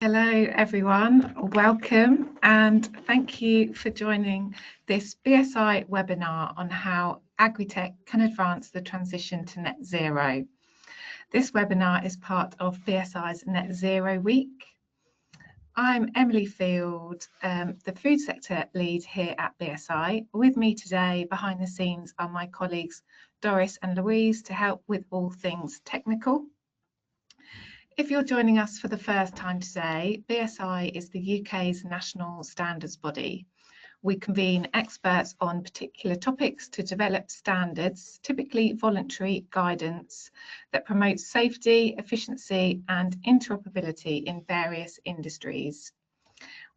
Hello everyone, welcome and thank you for joining this BSI webinar on how Agri-Tech can advance the transition to net zero. This webinar is part of BSI's Net Zero Week. I'm Emily Field, the food sector lead here at BSI. With me today behind the scenes are my colleagues Doris and Louise to help with all things technical. If you're joining us for the first time today, BSI is the UK's national standards body. We convene experts on particular topics to develop standards, typically voluntary guidance, that promotes safety, efficiency and interoperability in various industries.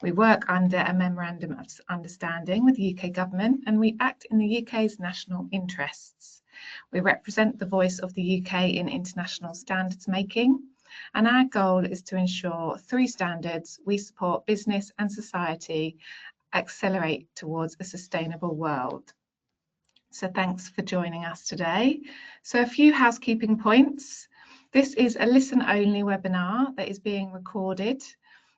We work under a memorandum of understanding with the UK government and we act in the UK's national interests. We represent the voice of the UK in international standards making. And our goal is to ensure through standards we support business and society accelerate towards a sustainable world. So thanks for joining us today. So a few housekeeping points. This is a listen-only webinar that is being recorded.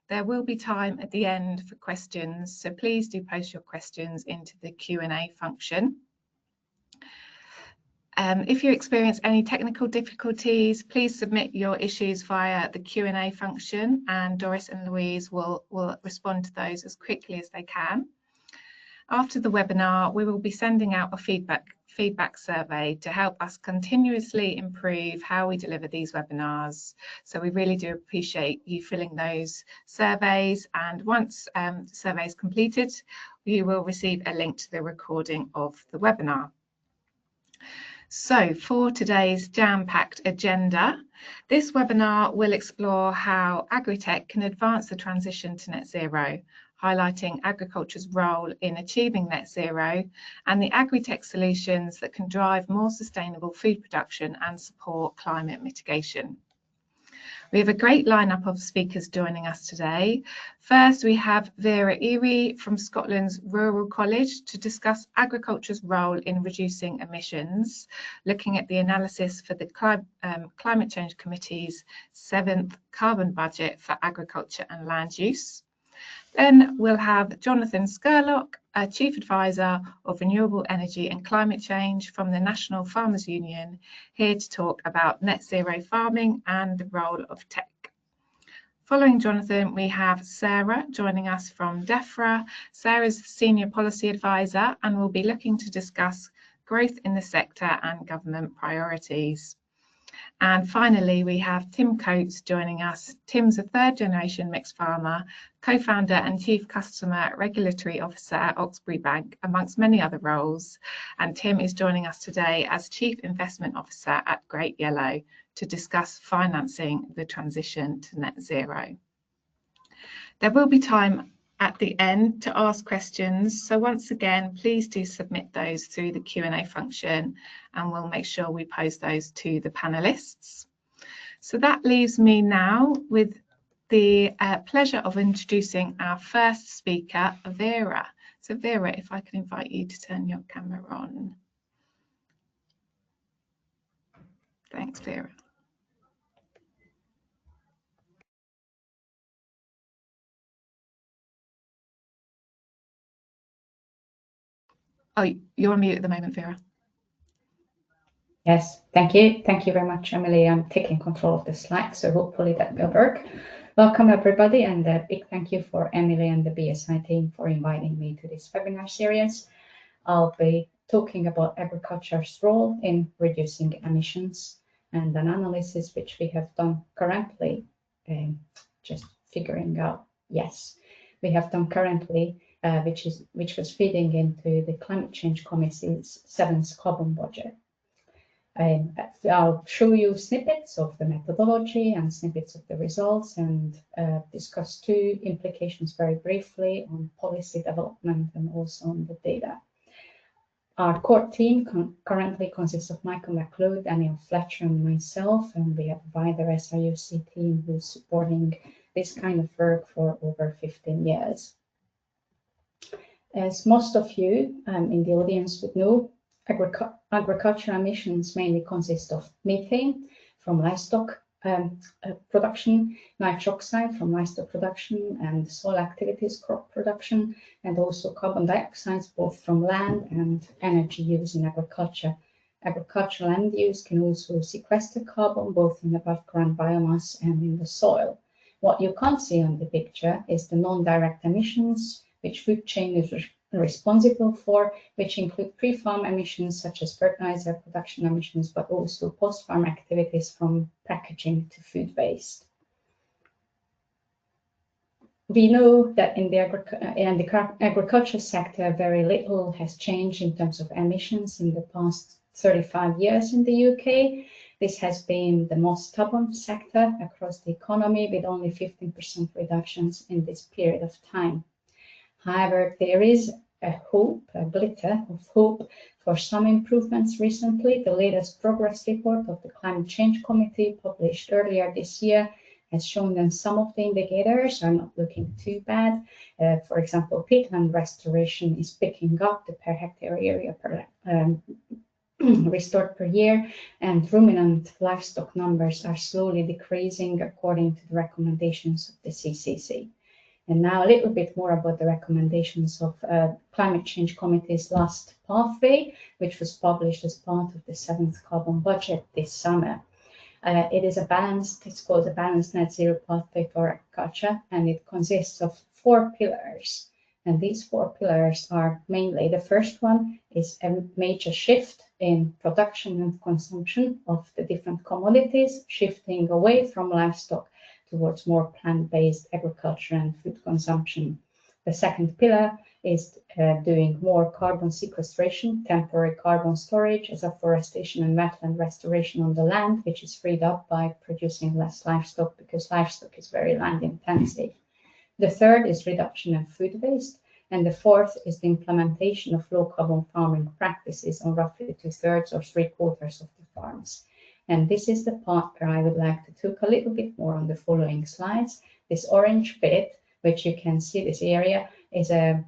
There will be time at the end for questions, so please do post your questions into the Q&A function. If you experience any technical difficulties, please submit your issues via the Q&A function and Doris and Louise will respond to those as quickly as they can. After the webinar, we will be sending out a feedback survey to help us continuously improve how we deliver these webinars. So we really do appreciate you filling those surveys, and once the survey is completed, you will receive a link to the recording of the webinar. So for today's jam-packed agenda, this webinar will explore how Agri-Tech can advance the transition to net zero, highlighting agriculture's role in achieving net zero and the Agri-Tech solutions that can drive more sustainable food production and support climate mitigation. We have a great lineup of speakers joining us today. First, we have Vera Erie from Scotland's Rural College to discuss agriculture's role in reducing emissions, looking at the analysis for the Climate Change Committee's 7th carbon budget for agriculture and land use. Then we'll have Jonathan Scurlock, a Chief Advisor of Renewable Energy and Climate Change from the National Farmers Union, here to talk about net zero farming and the role of tech. Following Jonathan, we have Sarah joining us from DEFRA. Sarah's Senior Policy Advisor and will be looking to discuss growth in the sector and government priorities. And finally, we have Tim Coates joining us. Tim's a third-generation mixed farmer, co-founder and Chief Customer Regulatory Officer at Oxbury Bank, amongst many other roles. And Tim is joining us today as Chief Investment Officer at Great Yellow to discuss financing the transition to net zero. There will be time at the end to ask questions. So once again, please do submit those through the Q&A function and we'll make sure we post those to the panelists. So that leaves me now with the pleasure of introducing our first speaker, Vera. So Vera, if I can invite you to turn your camera on. Thanks, Vera. Oh, you're on mute at the moment, Vera. Yes, thank you. Thank you very much, Emily. I'm taking control of the slide, so hopefully that will work. Welcome, everybody, and a big thank you for Emily and the BSI team for inviting me to this webinar series. I'll be talking about agriculture's role in reducing emissions and an analysis which we have done currently, just figuring out, yes, we have done currently, which was feeding into the Climate Change Committee's 7th carbon budget. I'll show you snippets of the methodology and snippets of the results and discuss two implications very briefly on policy development and also on the data. Our core team currently consists of Michael McLeod, Daniel Fletcher and myself, and we have a wider SIUC team who's supporting this kind of work for over 15 years. As most of you in the audience would know, agricultural emissions mainly consist of methane from livestock production, nitric oxide from livestock production and soil activities, crop production, and also carbon dioxide both from land and energy use in agriculture. Agricultural land use can also sequester carbon both in above ground biomass and in the soil. What you can't see on the picture is the non-direct emissions which food chain is responsible for, which include pre-farm emissions such as fertilizer production emissions, but also post-farm activities from packaging to food waste. We know that in the agriculture sector, very little has changed in terms of emissions in the past 35 years in the UK. This has been the most stubborn sector across the economy, with only 15% reductions in this period of time. However, there is a glitter of hope for some improvements recently. The latest progress report of the Climate Change Committee, published earlier this year, has shown that some of the indicators are not looking too bad. For example, peatland restoration is picking up, the per hectare area restored per year, and ruminant livestock numbers are slowly decreasing according to the recommendations of the CCC. And now a little bit more about the recommendations of Climate Change Committee's last pathway, which was published as part of the 7th carbon budget this summer. It's called a balanced net zero pathway for agriculture, and it consists of 4 pillars. And these 4 pillars are mainly, the first one is a major shift in production and consumption of the different commodities, shifting away from livestock towards more plant-based agriculture and food consumption. The second pillar is doing more carbon sequestration, temporary carbon storage, as afforestation and wetland restoration on the land, which is freed up by producing less livestock, because livestock is very land intensive. The third is reduction of food waste, and the fourth is the implementation of low carbon farming practices on roughly 2/3 or 3/4 of the farms. And this is the part where I would like to talk a little bit more on the following slides. This orange bit, which you can see, this area, is a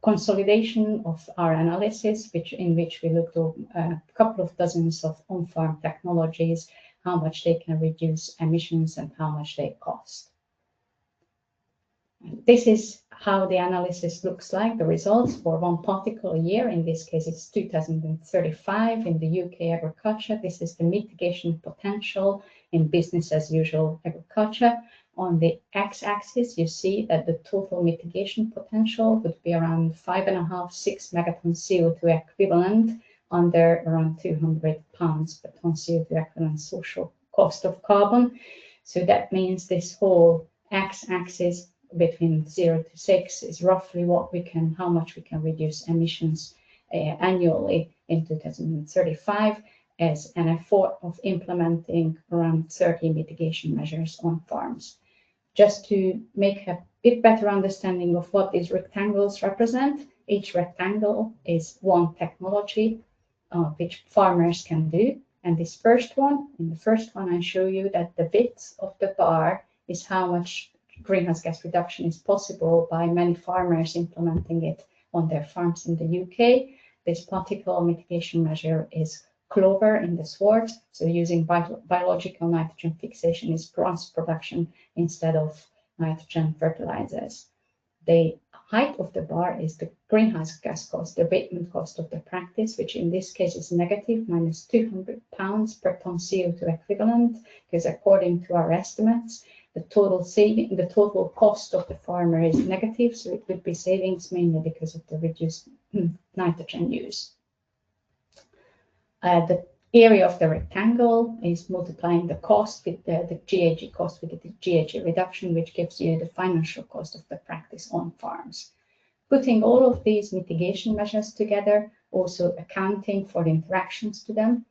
consolidation of our analysis, in which we looked at a couple of dozens of on-farm technologies, how much they can reduce emissions and how much they cost. This is how the analysis looks like, the results for one particular year. In this case, it's 2035 in the UK agriculture. This is the mitigation potential in business as usual agriculture. On the x-axis, you see that the total mitigation potential would be around 5.5–6 megatons CO2 equivalent under around 200 pounds per ton CO2 equivalent social cost of carbon. So that means this whole x-axis between 0 to 6 is roughly how much we can reduce emissions annually in 2035 as an effort of implementing around 30 mitigation measures on farms. Just to make a bit better understanding of what these rectangles represent, each rectangle is one technology which farmers can do. And in the first one, I show you that the width of the bar is how much greenhouse gas reduction is possible by many farmers implementing it on their farms in the UK. This particular mitigation measure is clover in the sward, so using biological nitrogen fixation is grass production instead of nitrogen fertilizers. The height of the bar is the greenhouse gas cost, the abatement cost of the practice, which in this case is negative, minus 200 pounds per ton CO2 equivalent, because according to our estimates, the total cost of the farmer is negative, so it would be savings mainly because of the reduced nitrogen use. The area of the rectangle is multiplying the cost with the GHG cost with the GHG reduction, which gives you the financial cost of the practice on farms. Putting all of these mitigation measures together, also accounting for the interactions to them,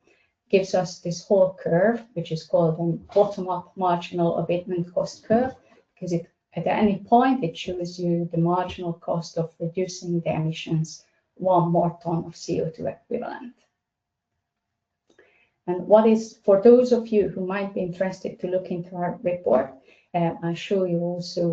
gives us this whole curve, which is called a bottom-up marginal abatement cost curve, because at any point it shows you the marginal cost of reducing the emissions 1 more ton of CO2 equivalent. And for those of you who might be interested to look into our report, I show you also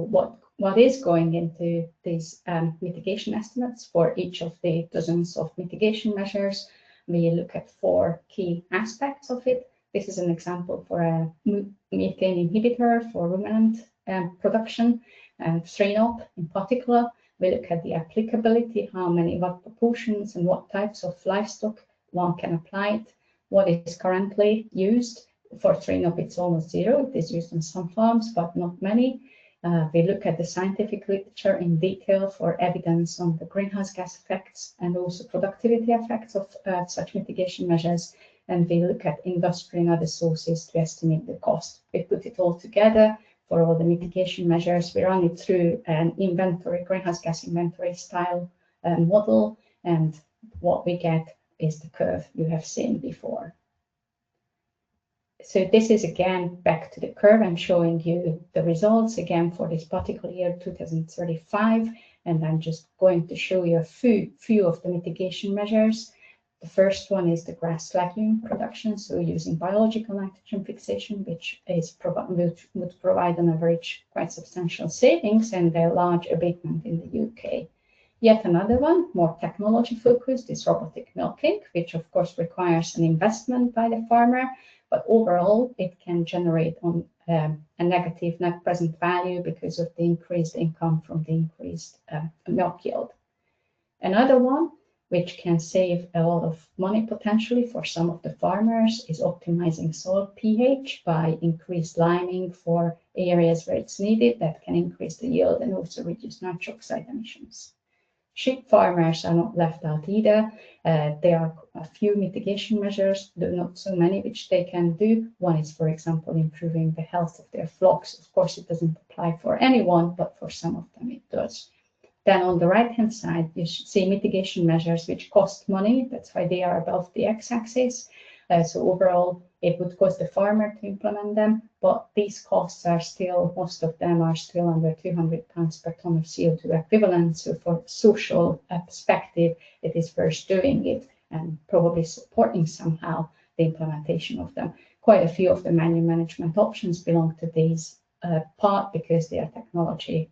what is going into these mitigation estimates for each of the dozens of mitigation measures. We look at 4 key aspects of it. This is an example for a methane inhibitor for ruminant production, and strain-up in particular. We look at the applicability, what proportions and what types of livestock one can apply it, what is currently used. For strain-up, it's almost zero. It is used on some farms, but not many. We look at the scientific literature in detail for evidence on the greenhouse gas effects and also productivity effects of such mitigation measures. And we look at industry and other sources to estimate the cost. We put it all together for all the mitigation measures. We run it through an inventory, greenhouse gas inventory style model, and what we get is the curve you have seen before. So this is again back to the curve. I'm showing you the results again for this particular year, 2035, and I'm just going to show you a few of the mitigation measures. The first one is the grass legume production, so using biological nitrogen fixation, which would provide on average quite substantial savings and a large abatement in the UK. Yet another one, more technology focused, is robotic milking, which of course requires an investment by the farmer, but overall it can generate on a negative net present value because of the increased income from the increased milk yield. Another one, which can save a lot of money potentially for some of the farmers, is optimizing soil pH by increased liming for areas where it's needed. That can increase the yield and also reduce nitric oxide emissions. Sheep farmers are not left out either. There are a few mitigation measures, though not so many, which they can do. One is, for example, improving the health of their flocks. Of course, it doesn't apply for anyone, but for some of them it does. Then on the right-hand side, you should see mitigation measures which cost money. That's why they are above the x-axis. So overall, it would cost the farmer to implement them, but these costs are still, most of them are still under 200 pounds per ton of CO2 equivalent. So for social perspective, it is worth doing it and probably supporting somehow the implementation of them. Quite a few of the manual management options belong to these part because they are technology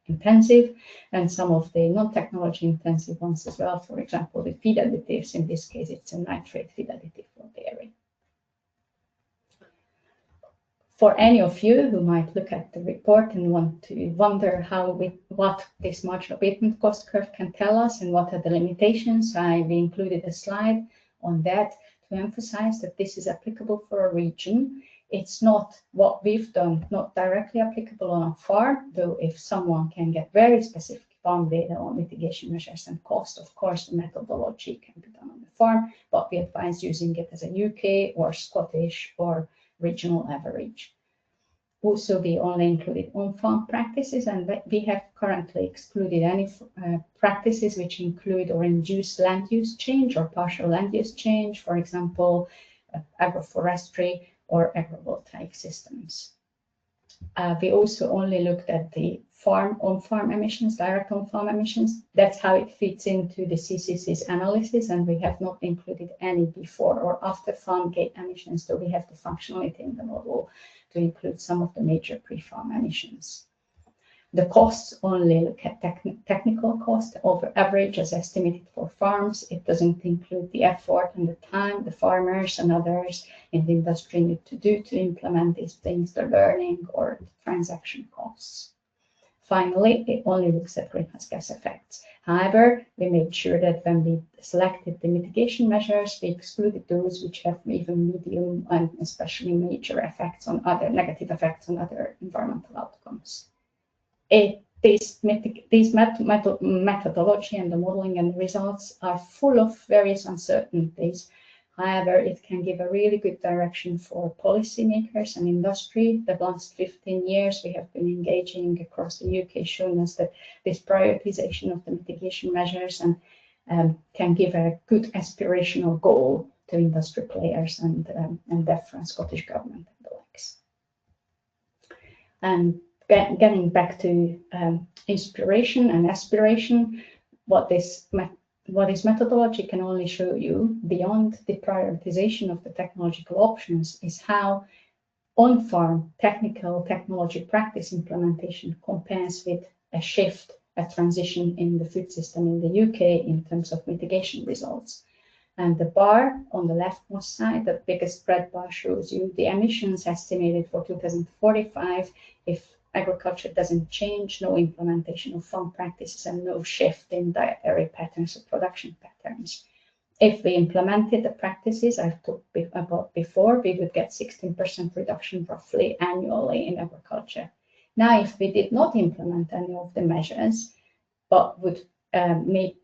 intensive, and some of the non-technology intensive ones as well. For example, the feed additives, in this case, it's a nitrate feed additive for dairy. For any of you who might look at the report and want to wonder what this marginal abatement cost curve can tell us and what are the limitations, I've included a slide on that to emphasize that this is applicable for a region. It's not what we've done, not directly applicable on a farm, though if someone can get very specific farm data on mitigation measures and cost, of course, the methodology can be done on the farm, but we advise using it as a UK or Scottish or regional average. Also, we only included on-farm practices, and we have currently excluded any practices which include or induce land use change or partial land use change, for example, agroforestry or agrivoltaic systems. We also only looked at the on-farm emissions, direct on-farm emissions. That's how it fits into the CCC's analysis, and we have not included any before or after farm gate emissions, so we have the functionality in the model to include some of the major pre-farm emissions. The costs only look at technical cost over average as estimated for farms. It doesn't include the effort and the time the farmers and others in the industry need to do to implement these things, the learning or the transaction costs. Finally, it only looks at greenhouse gas effects. However, we made sure that when we selected the mitigation measures, we excluded those which have even medium and especially major effects on negative effects on other environmental outcomes. This methodology and the modeling and the results are full of various uncertainties. However, it can give a really good direction for policymakers and industry. The last 15 years we have been engaging across the UK, showing us that this prioritization of the mitigation measures and can give a good aspirational goal to industry players and DEFRA, Scottish Government and the likes. And getting back to inspiration and aspiration, what this methodology can only show you beyond the prioritization of the technological options is how on-farm technology practice implementation compares with a shift, a transition in the food system in the UK in terms of mitigation results. And the bar on the leftmost side, the biggest red bar, shows you the emissions estimated for 2045 if agriculture doesn't change, no implementation of farm practices, and no shift in dietary patterns or production patterns. If we implemented the practices I've talked about before, we would get 16% reduction roughly annually in agriculture. Now, if we did not implement any of the measures, but would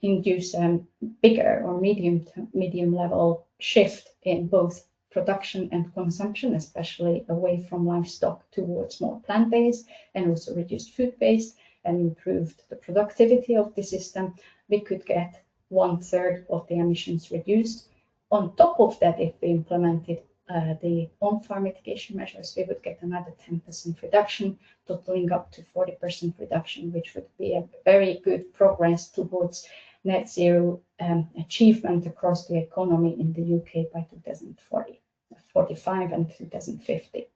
induce a bigger or medium level shift in both production and consumption, especially away from livestock towards more plant-based, and also reduced food waste and improved the productivity of the system, we could get 1/3 of the emissions reduced. On top of that, if we implemented the on-farm mitigation measures, we would get another 10% reduction, totaling up to 40% reduction, which would be a very good progress towards net zero achievement across the economy in the UK by 2045 and 2050.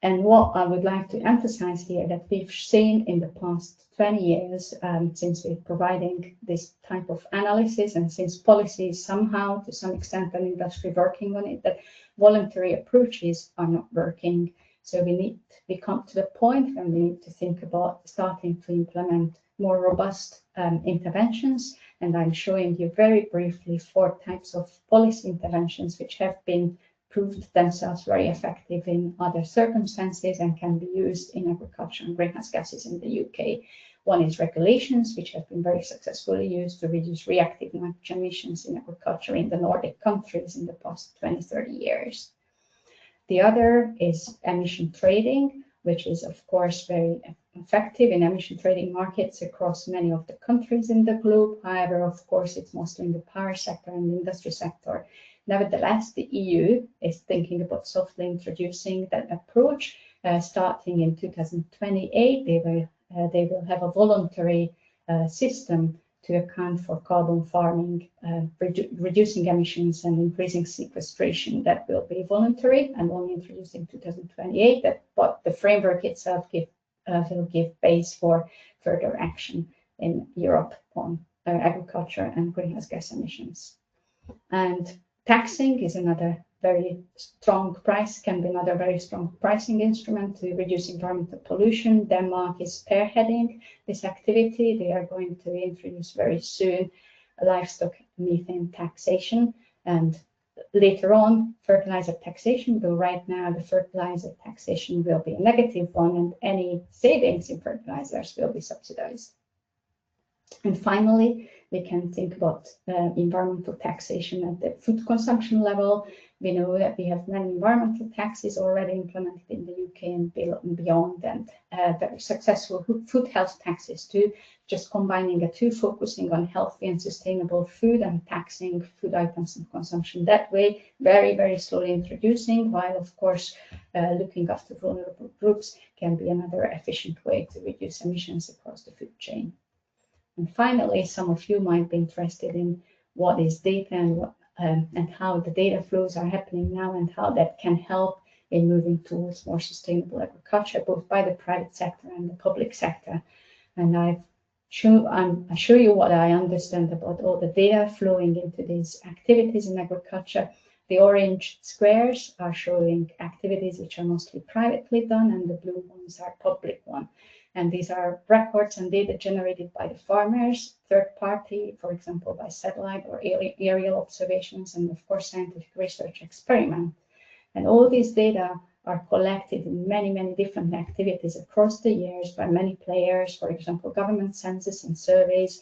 And what I would like to emphasize here that we've seen in the past 20 years, since we're providing this type of analysis and since policies somehow, to some extent, and industry working on it, that voluntary approaches are not working. So we come to the point when we need to think about starting to implement more robust interventions. And I'm showing you very briefly 4 types of policy interventions which have been proved themselves very effective in other circumstances and can be used in agriculture and greenhouse gases in the UK. One is regulations, which have been very successfully used to reduce reactive nitrogen emissions in agriculture in the Nordic countries in the past 20-30 years. The other is emission trading, which is, of course, very effective in emission trading markets across many of the countries in the globe. However, of course, it's mostly in the power sector and the industry sector. Nevertheless, the EU is thinking about softly introducing that approach. Starting in 2028, they will have a voluntary system to account for carbon farming, reducing emissions and increasing sequestration. That will be voluntary and only introduced in 2028. But the framework itself will give base for further action in Europe on agriculture and greenhouse gas emissions. And taxing is another very strong can be another very strong pricing instrument to reduce environmental pollution. Denmark is spearheading this activity. They are going to introduce very soon livestock methane taxation and later on fertilizer taxation, though right now the fertilizer taxation will be a negative one and any savings in fertilizers will be subsidized. And finally, we can think about environmental taxation at the food consumption level. We know that we have many environmental taxes already implemented in the UK and beyond, and very successful food health taxes too, just combining the two, focusing on healthy and sustainable food and taxing food items and consumption that way, very, very slowly introducing, while of course looking after vulnerable groups can be another efficient way to reduce emissions across the food chain. And finally, some of you might be interested in what is data and how the data flows are happening now and how that can help in moving towards more sustainable agriculture, both by the private sector and the public sector. And I show you what I understand about all the data flowing into these activities in agriculture. The orange squares are showing activities which are mostly privately done, and the blue ones are public ones. And these are records and data generated by the farmers, third party, for example, by satellite or aerial observations, and of course, scientific research experiment. And all these data are collected in many, many different activities across the years by many players, for example, government census and surveys,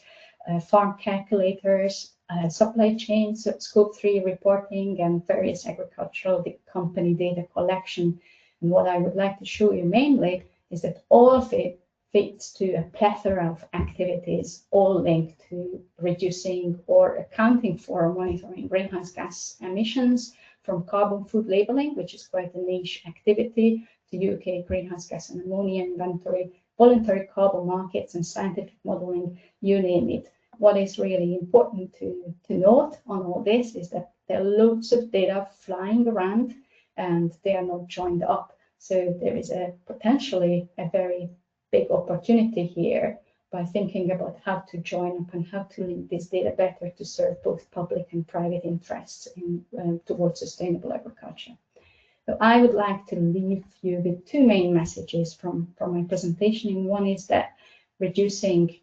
farm calculators, supply chains, scope 3 reporting, and various agricultural company data collection. And what I would like to show you mainly is that all of it fits to a plethora of activities, all linked to reducing or accounting for monitoring greenhouse gas emissions, from carbon food labeling, which is quite a niche activity, to UK greenhouse gas and ammonia inventory, voluntary carbon markets, and scientific modeling, you name it. What is really important to note on all this is that there are loads of data flying around and they are not joined up. So there is potentially a very big opportunity here, by thinking about how to join up and how to link this data better to serve both public and private interests towards sustainable agriculture. So I would like to leave you with two main messages from my presentation. And one is that reducing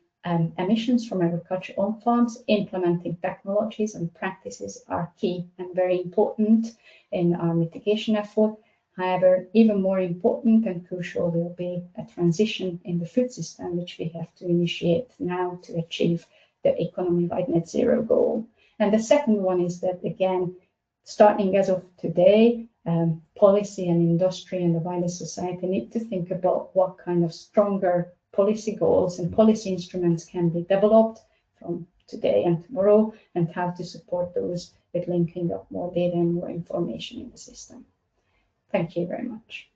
emissions from agriculture on farms, implementing technologies and practices are key and very important in our mitigation effort. However, even more important and crucial will be a transition in the food system, which we have to initiate now to achieve the economy-wide net zero goal. And the second one is that, again, starting as of today, policy and industry and the wider society need to think about what kind of stronger policy goals and policy instruments can be developed from today and tomorrow, and how to support those with linking up more data and more information in the system. Thank you very much.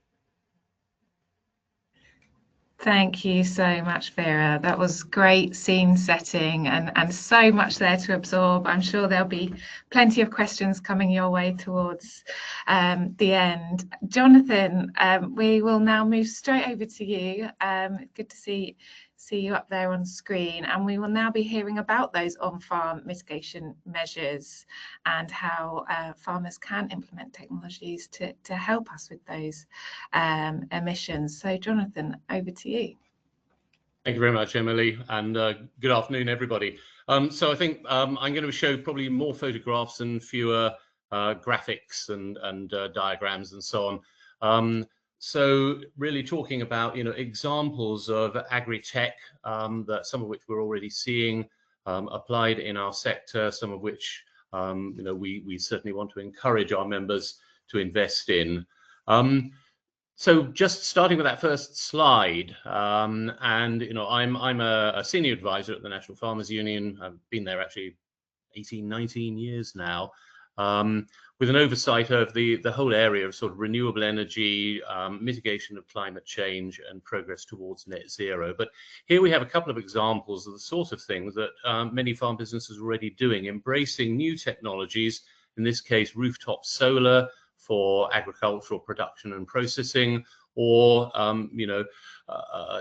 Thank you so much, Vera. That was great scene setting and so much there to absorb. I'm sure there'll be plenty of questions coming your way towards the end. Jonathan, we will now move straight over to you. Good to see you up there on screen, and we will now be hearing about those on-farm mitigation measures and how farmers can implement technologies to help us with those emissions. So Jonathan, over to you. Thank you very much, Emily, and good afternoon, everybody. So I think I'm going to show probably more photographs and fewer graphics and diagrams and so on. So really talking about, examples of Agri-Tech, that some of which we're already seeing applied in our sector, some of which, we certainly want to encourage our members to invest in. So just starting with that first slide, and I'm a senior advisor at the National Farmers Union. I've been there actually 19 years now, with an oversight of the whole area of sort of renewable energy, mitigation of climate change, and progress towards net zero. But here we have a couple of examples of the sort of things that many farm businesses are already doing, embracing new technologies, in this case rooftop solar for agricultural production and processing, or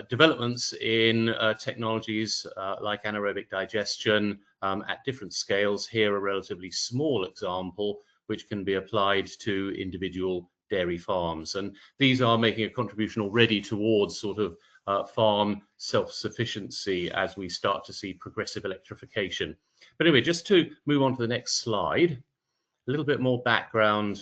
developments in technologies like anaerobic digestion at different scales. Here a relatively small example which can be applied to individual dairy farms, and these are making a contribution already towards sort of farm self-sufficiency as we start to see progressive electrification. But anyway, just to move on to the next slide, a little bit more background.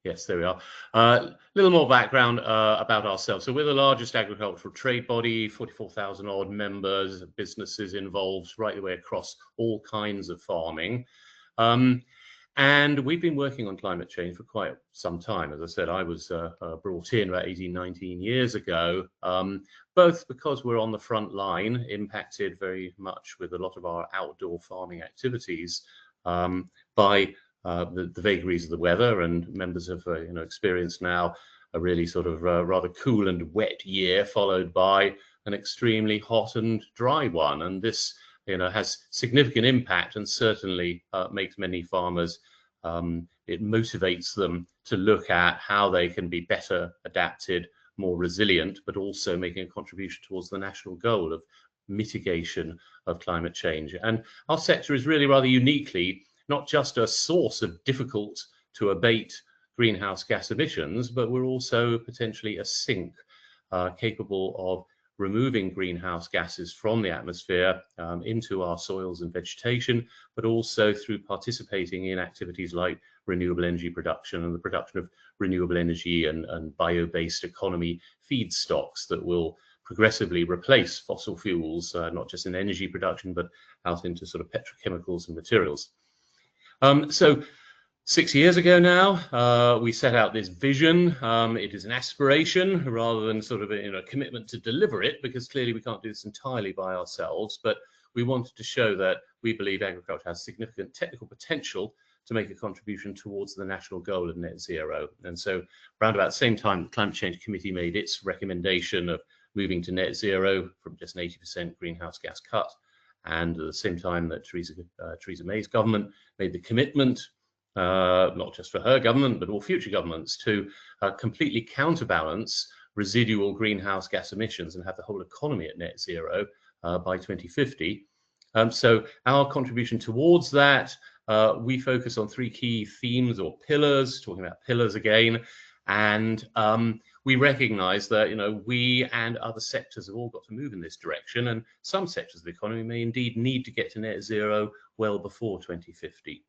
Yes, there we are. A little more background about ourselves. So we're the largest agricultural trade body, 44,000 odd members, businesses involved right the way across all kinds of farming. And we've been working on climate change for quite some time. As I said, I was brought in about 19 years ago, both because we're on the front line, impacted very much with a lot of our outdoor farming activities by the vagaries of the weather, and members have experienced now a really sort of rather cool and wet year, followed by an extremely hot and dry one, and this has significant impact, and certainly makes many farmers, it motivates them to look at how they can be better adapted, more resilient, but also making a contribution towards the national goal of mitigation of climate change. And our sector is really rather uniquely not just a source of difficult to abate greenhouse gas emissions, but we're also potentially a sink capable of removing greenhouse gases from the atmosphere into our soils and vegetation, but also through participating in activities like renewable energy production and the production of renewable energy and bio-based economy feedstocks that will progressively replace fossil fuels, not just in energy production, but out into sort of petrochemicals and materials. So 6 years ago now, we set out this vision. It is an aspiration rather than sort of a commitment to deliver it, because clearly we can't do this entirely by ourselves, but we wanted to show that we believe agriculture has significant technical potential to make a contribution towards the national goal of net zero. And so around about the same time, the Climate Change Committee made its recommendation of moving to net zero from just an 80% greenhouse gas cut, and at the same time that Theresa May's government made the commitment, not just for her government, but all future governments, to completely counterbalance residual greenhouse gas emissions and have the whole economy at net zero by 2050. So our contribution towards that, we focus on 3 key themes or pillars, talking about pillars again, and we recognize that, you know, we and other sectors have all got to move in this direction, and some sectors of the economy may indeed need to get to net zero well before 2050.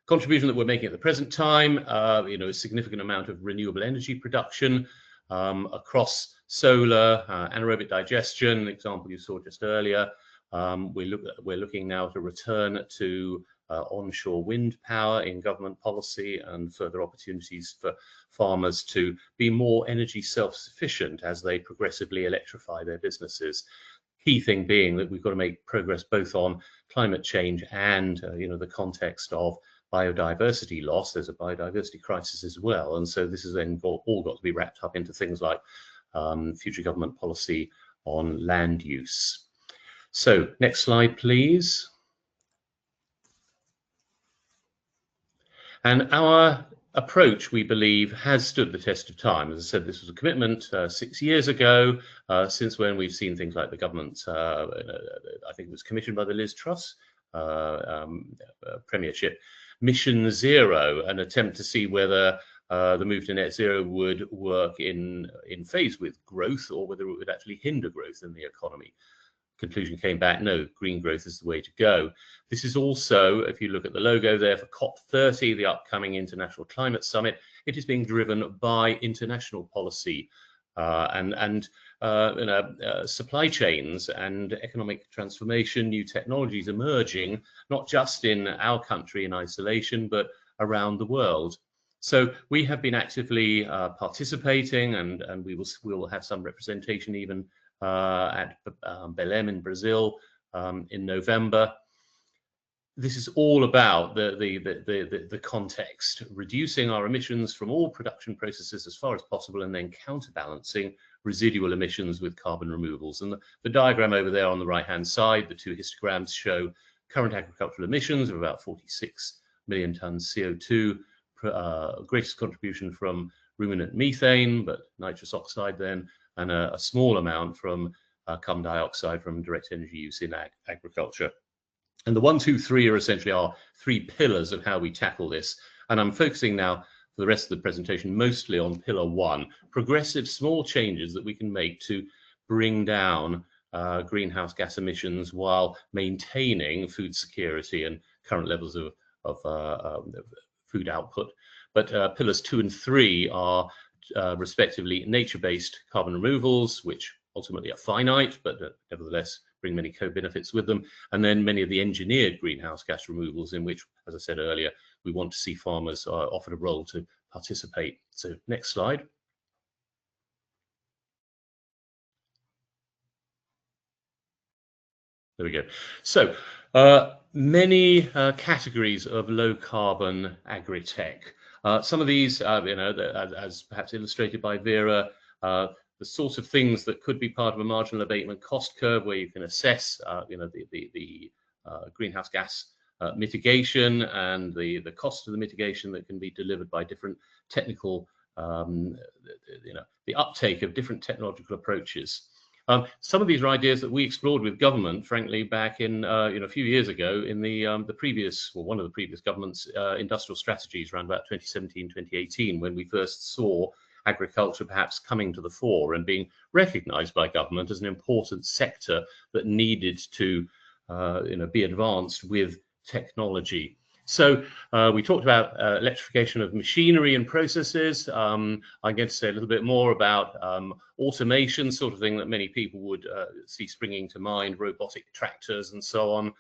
Contribution that we're making at the present time, you know, a significant amount of renewable energy production across solar, anaerobic digestion, example you saw just earlier. We're looking now to return to onshore wind power in government policy and further opportunities for farmers to be more energy self-sufficient as they progressively electrify their businesses. Key thing being that we've got to make progress both on climate change and you know, the context of biodiversity loss. There's a biodiversity crisis as well, and so this has then all got to be wrapped up into things like future government policy on land use. So next slide, please. And our approach, we believe, has stood the test of time. As I said, this was a commitment 6 years ago, since when we've seen things like the government, I think it was commissioned by the Liz Truss Premiership, Mission Zero, an attempt to see whether the move to net zero would work in phase with growth or whether it would actually hinder growth in the economy. Conclusion came back, no, green growth is the way to go. This is also, if you look at the logo there for COP30, the upcoming International Climate Summit, it is being driven by international policy and supply chains and economic transformation, new technologies emerging, not just in our country in isolation, but around the world. So we have been actively participating, and we will have some representation even at Belém in Brazil in November. This is all about the context, reducing our emissions from all production processes as far as possible, and then counterbalancing residual emissions with carbon removals. And the diagram over there on the right-hand side, the 2 histograms show current agricultural emissions of about 46 million tons CO2, greatest contribution from ruminant methane, but nitrous oxide then, and a small amount from carbon dioxide from direct energy use in agriculture. And the 1, 2, 3 are essentially our 3 pillars of how we tackle this. And I'm focusing now for the rest of the presentation mostly on pillar 1, progressive small changes that we can make to bring down greenhouse gas emissions while maintaining food security and current levels of food output. But pillars 2 and 3 are respectively nature-based carbon removals, which ultimately are finite, but nevertheless bring many co-benefits with them, and then many of the engineered greenhouse gas removals, in which, as I said earlier, we want to see farmers offered a role to participate. So next slide. There we go. So many categories of low carbon agri-tech. Some of these, you know, as perhaps illustrated by Vera, the sorts of things that could be part of a marginal abatement cost curve, where you can assess, you know, the greenhouse gas mitigation and the cost of the mitigation that can be delivered by different technical, you know, the uptake of different technological approaches. Some of these are ideas that we explored with government, frankly, back in, you know, a few years ago in the previous, well, one of the previous government's industrial strategies around about 2017, 2018, when we first saw agriculture perhaps coming to the fore and being recognized by government as an important sector that needed to, you know, be advanced with technology. So we talked about electrification of machinery and processes. I'm going to say a little bit more about automation, sort of thing that many people would see springing to mind, robotic tractors and so on,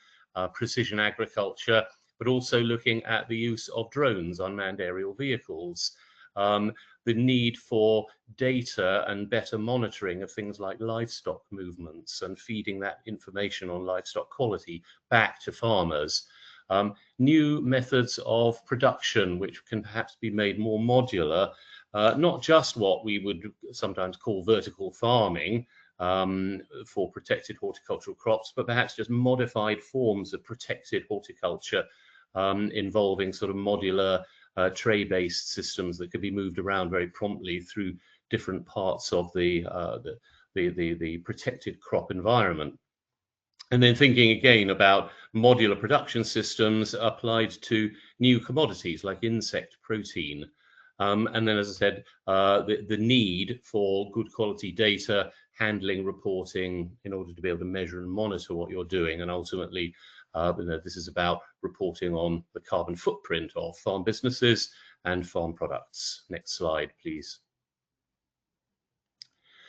precision agriculture, but also looking at the use of drones, unmanned aerial vehicles, the need for data and better monitoring of things like livestock movements and feeding that information on livestock quality back to farmers. New methods of production, which can perhaps be made more modular, not just what we would sometimes call vertical farming for protected horticultural crops, but perhaps just modified forms of protected horticulture involving sort of modular tray-based systems that could be moved around very promptly through different parts of the protected crop environment. And then thinking again about modular production systems applied to new commodities like insect protein. And then, as I said, the need for good quality data, handling, reporting in order to be able to measure and monitor what you're doing. And ultimately, this is about reporting on the carbon footprint of farm businesses and farm products. Next slide, please.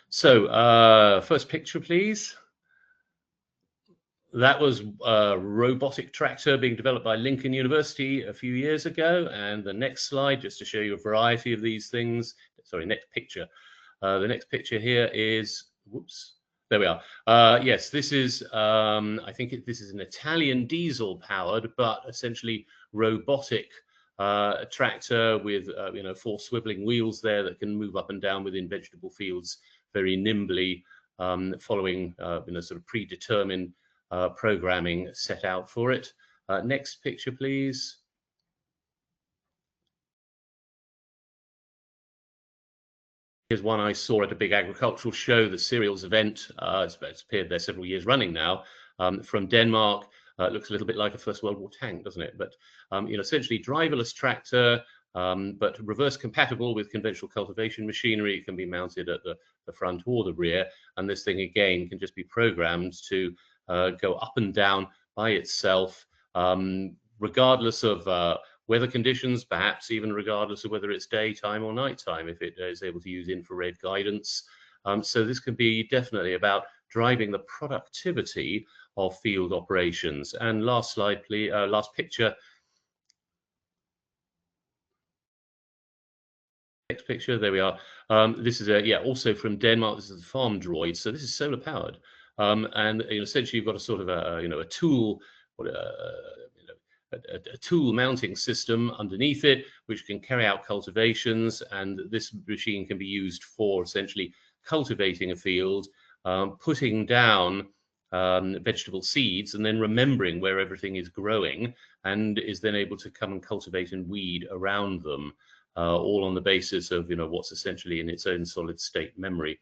So first picture, please. That was a robotic tractor being developed by Lincoln University a few years ago. And the next slide, just to show you a variety of these things. Sorry, next picture. The next picture here is, whoops, there we are. Yes, this is, I think this is an Italian diesel powered, but essentially robotic tractor with, 4 swiveling wheels there that can move up and down within vegetable fields very nimbly, following, sort of predetermined programming set out for it. Next picture, please. Here's one I saw at a big agricultural show, the cereals event. It's appeared there several years running now, from Denmark. It looks a little bit like a First World War tank, doesn't it? But essentially driverless tractor, but reverse compatible with conventional cultivation machinery. It can be mounted at the front or the rear, and this thing again can just be programmed to go up and down by itself, regardless of weather conditions, perhaps even regardless of whether it's daytime or nighttime, if it is able to use infrared guidance. So this can be definitely about driving the productivity of field operations. And last slide, please. Last picture. Next picture. There we are. This is also from Denmark. This is the farm droid. So this is solar powered, and essentially you've got a sort of a tool. A tool mounting system underneath it, which can carry out cultivations, and this machine can be used for essentially cultivating a field, putting down vegetable seeds, and then remembering where everything is growing, and is then able to come and cultivate and weed around them, all on the basis of what's essentially in its own solid state memory.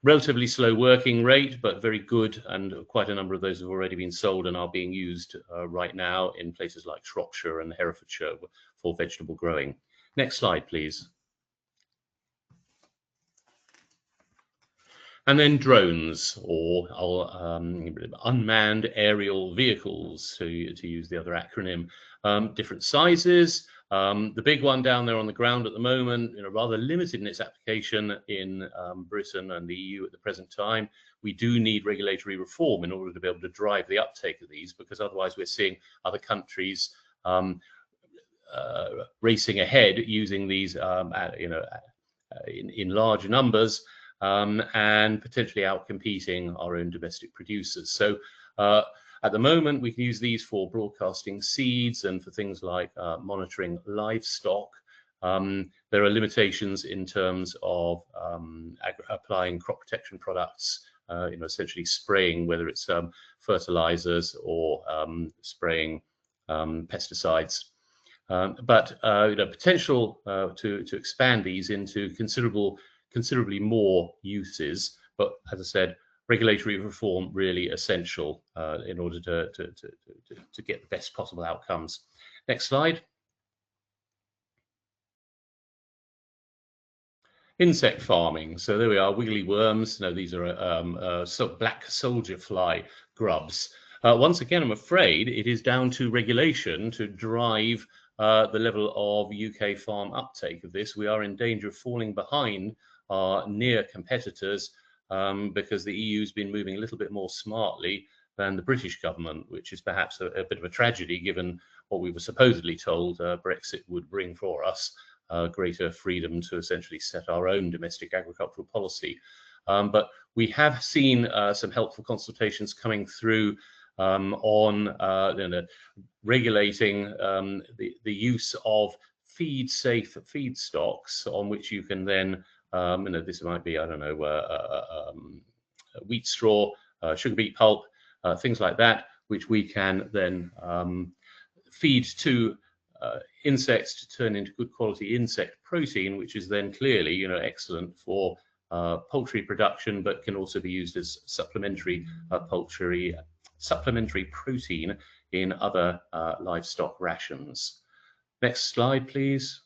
Relatively slow working rate, but very good, and quite a number of those have already been sold and are being used right now in places like Shropshire and Herefordshire for vegetable growing. Next slide, please. And then drones, or unmanned aerial vehicles, to use the other acronym. Different sizes. The big one down there on the ground at the moment, rather limited in its application in Britain and the EU at the present time. We do need regulatory reform in order to be able to drive the uptake of these, because otherwise we're seeing other countries racing ahead using these, in large numbers, and potentially outcompeting our own domestic producers. So at the moment, we can use these for broadcasting seeds and for things like monitoring livestock. There are limitations in terms of applying crop protection products, essentially spraying, whether it's fertilizers or spraying pesticides. But potential to expand these into considerably more uses. But as I said, regulatory reform really essential in order to get the best possible outcomes. Next slide. Insect farming. So there we are, wiggly worms. No, these are black soldier fly grubs. Once again, I'm afraid it is down to regulation to drive the level of UK farm uptake of this. We are in danger of falling behind our near competitors, because the EU's been moving a little bit more smartly than the British government, which is perhaps a bit of a tragedy given what we were supposedly told Brexit would bring for us, greater freedom to essentially set our own domestic agricultural policy. But we have seen some helpful consultations coming through on regulating the use of feed-safe feedstocks on which you can then this might be, I don't know, wheat straw, sugar beet pulp, things like that, which we can then feed to insects to turn into good quality insect protein, which is then clearly, you know, excellent for poultry production, but can also be used as supplementary supplementary protein in other livestock rations. Next slide, please.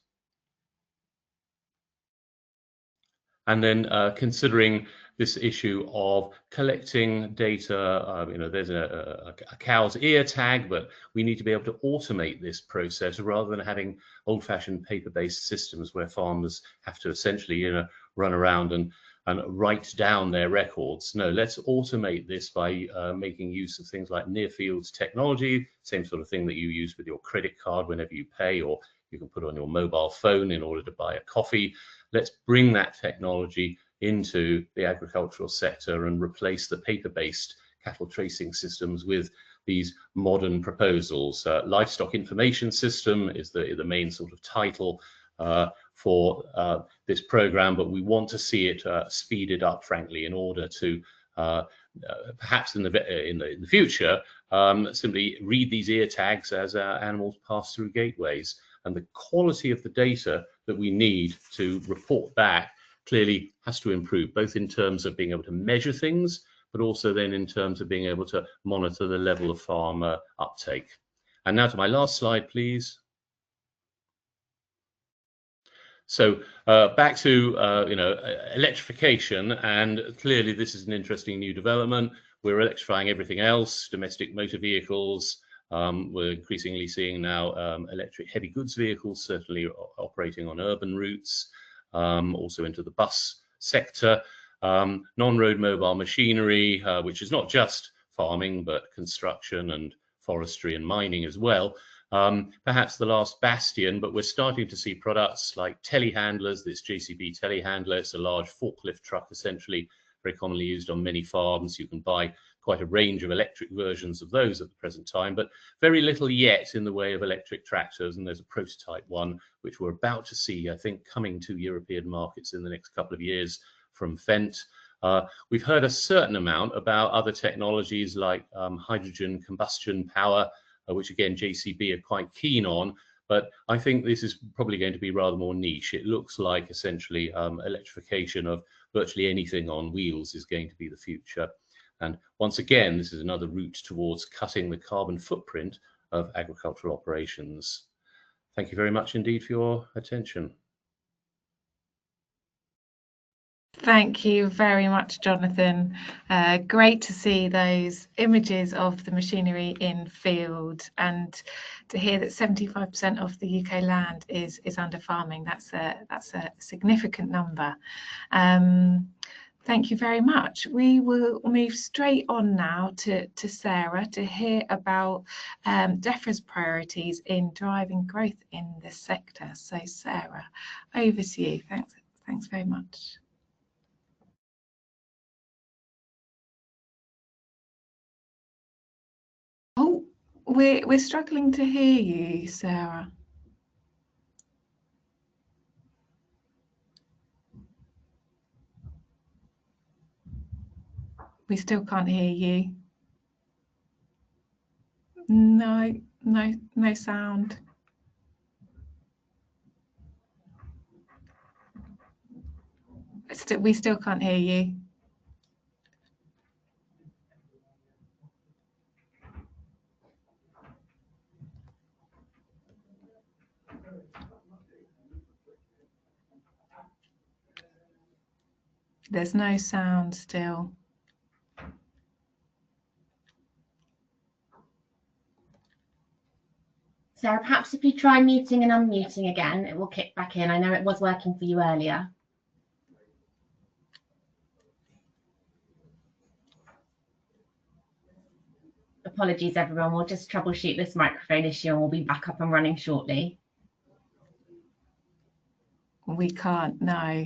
And then considering this issue of collecting data, you know, there's a cow's ear tag, but we need to be able to automate this process rather than having old-fashioned paper-based systems where farmers have to essentially, you know, run around and write down their records. No, let's automate this by making use of things like near-field technology, same sort of thing that you use with your credit card whenever you pay, or you can put on your mobile phone in order to buy a coffee. Let's bring that technology into the agricultural sector and replace the paper-based cattle tracing systems with these modern proposals. Livestock information system is the main sort of title for this program, but we want to see it speeded up, frankly, in order to perhaps in the future simply read these ear tags as animals pass through gateways. And the quality of the data that we need to report back clearly has to improve, both in terms of being able to measure things, but also then in terms of being able to monitor the level of farm uptake. And now to my last slide, please. So back to you know, electrification, and clearly this is an interesting new development. We're electrifying everything else, domestic motor vehicles. We're increasingly seeing now electric heavy goods vehicles certainly operating on urban routes, also into the bus sector, non-road mobile machinery, which is not just farming, but construction and forestry and mining as well. Perhaps the last bastion, but we're starting to see products like telehandlers, this JCB telehandler. It's a large forklift truck, essentially very commonly used on many farms. You can buy quite a range of electric versions of those at the present time, but very little yet in the way of electric tractors. And there's a prototype one, which we're about to see, I think, coming to European markets in the next couple of years from Fendt. We've heard a certain amount about other technologies like hydrogen combustion power, which again, JCB are quite keen on, but I think this is probably going to be rather more niche. It looks like essentially electrification of virtually anything on wheels is going to be the future. And once again, this is another route towards cutting the carbon footprint of agricultural operations. Thank you very much indeed for your attention. Thank you very much, Jonathan. Great to see those images of the machinery in field, and to hear that 75% of the UK land is under farming. That's a significant number. Thank you very much. We will move straight on now to Sarah to hear about DEFRA's priorities in driving growth in this sector. So Sarah, over to you. Thanks very much. Oh, we're struggling to hear you, Sarah. We still can't hear you. No sound. We still can't hear you. There's no sound still. Sarah, perhaps if you try muting and unmuting again, it will kick back in. I know it was working for you earlier. Apologies, everyone. We'll just troubleshoot this microphone issue and we'll be back up and running shortly. We can't, no.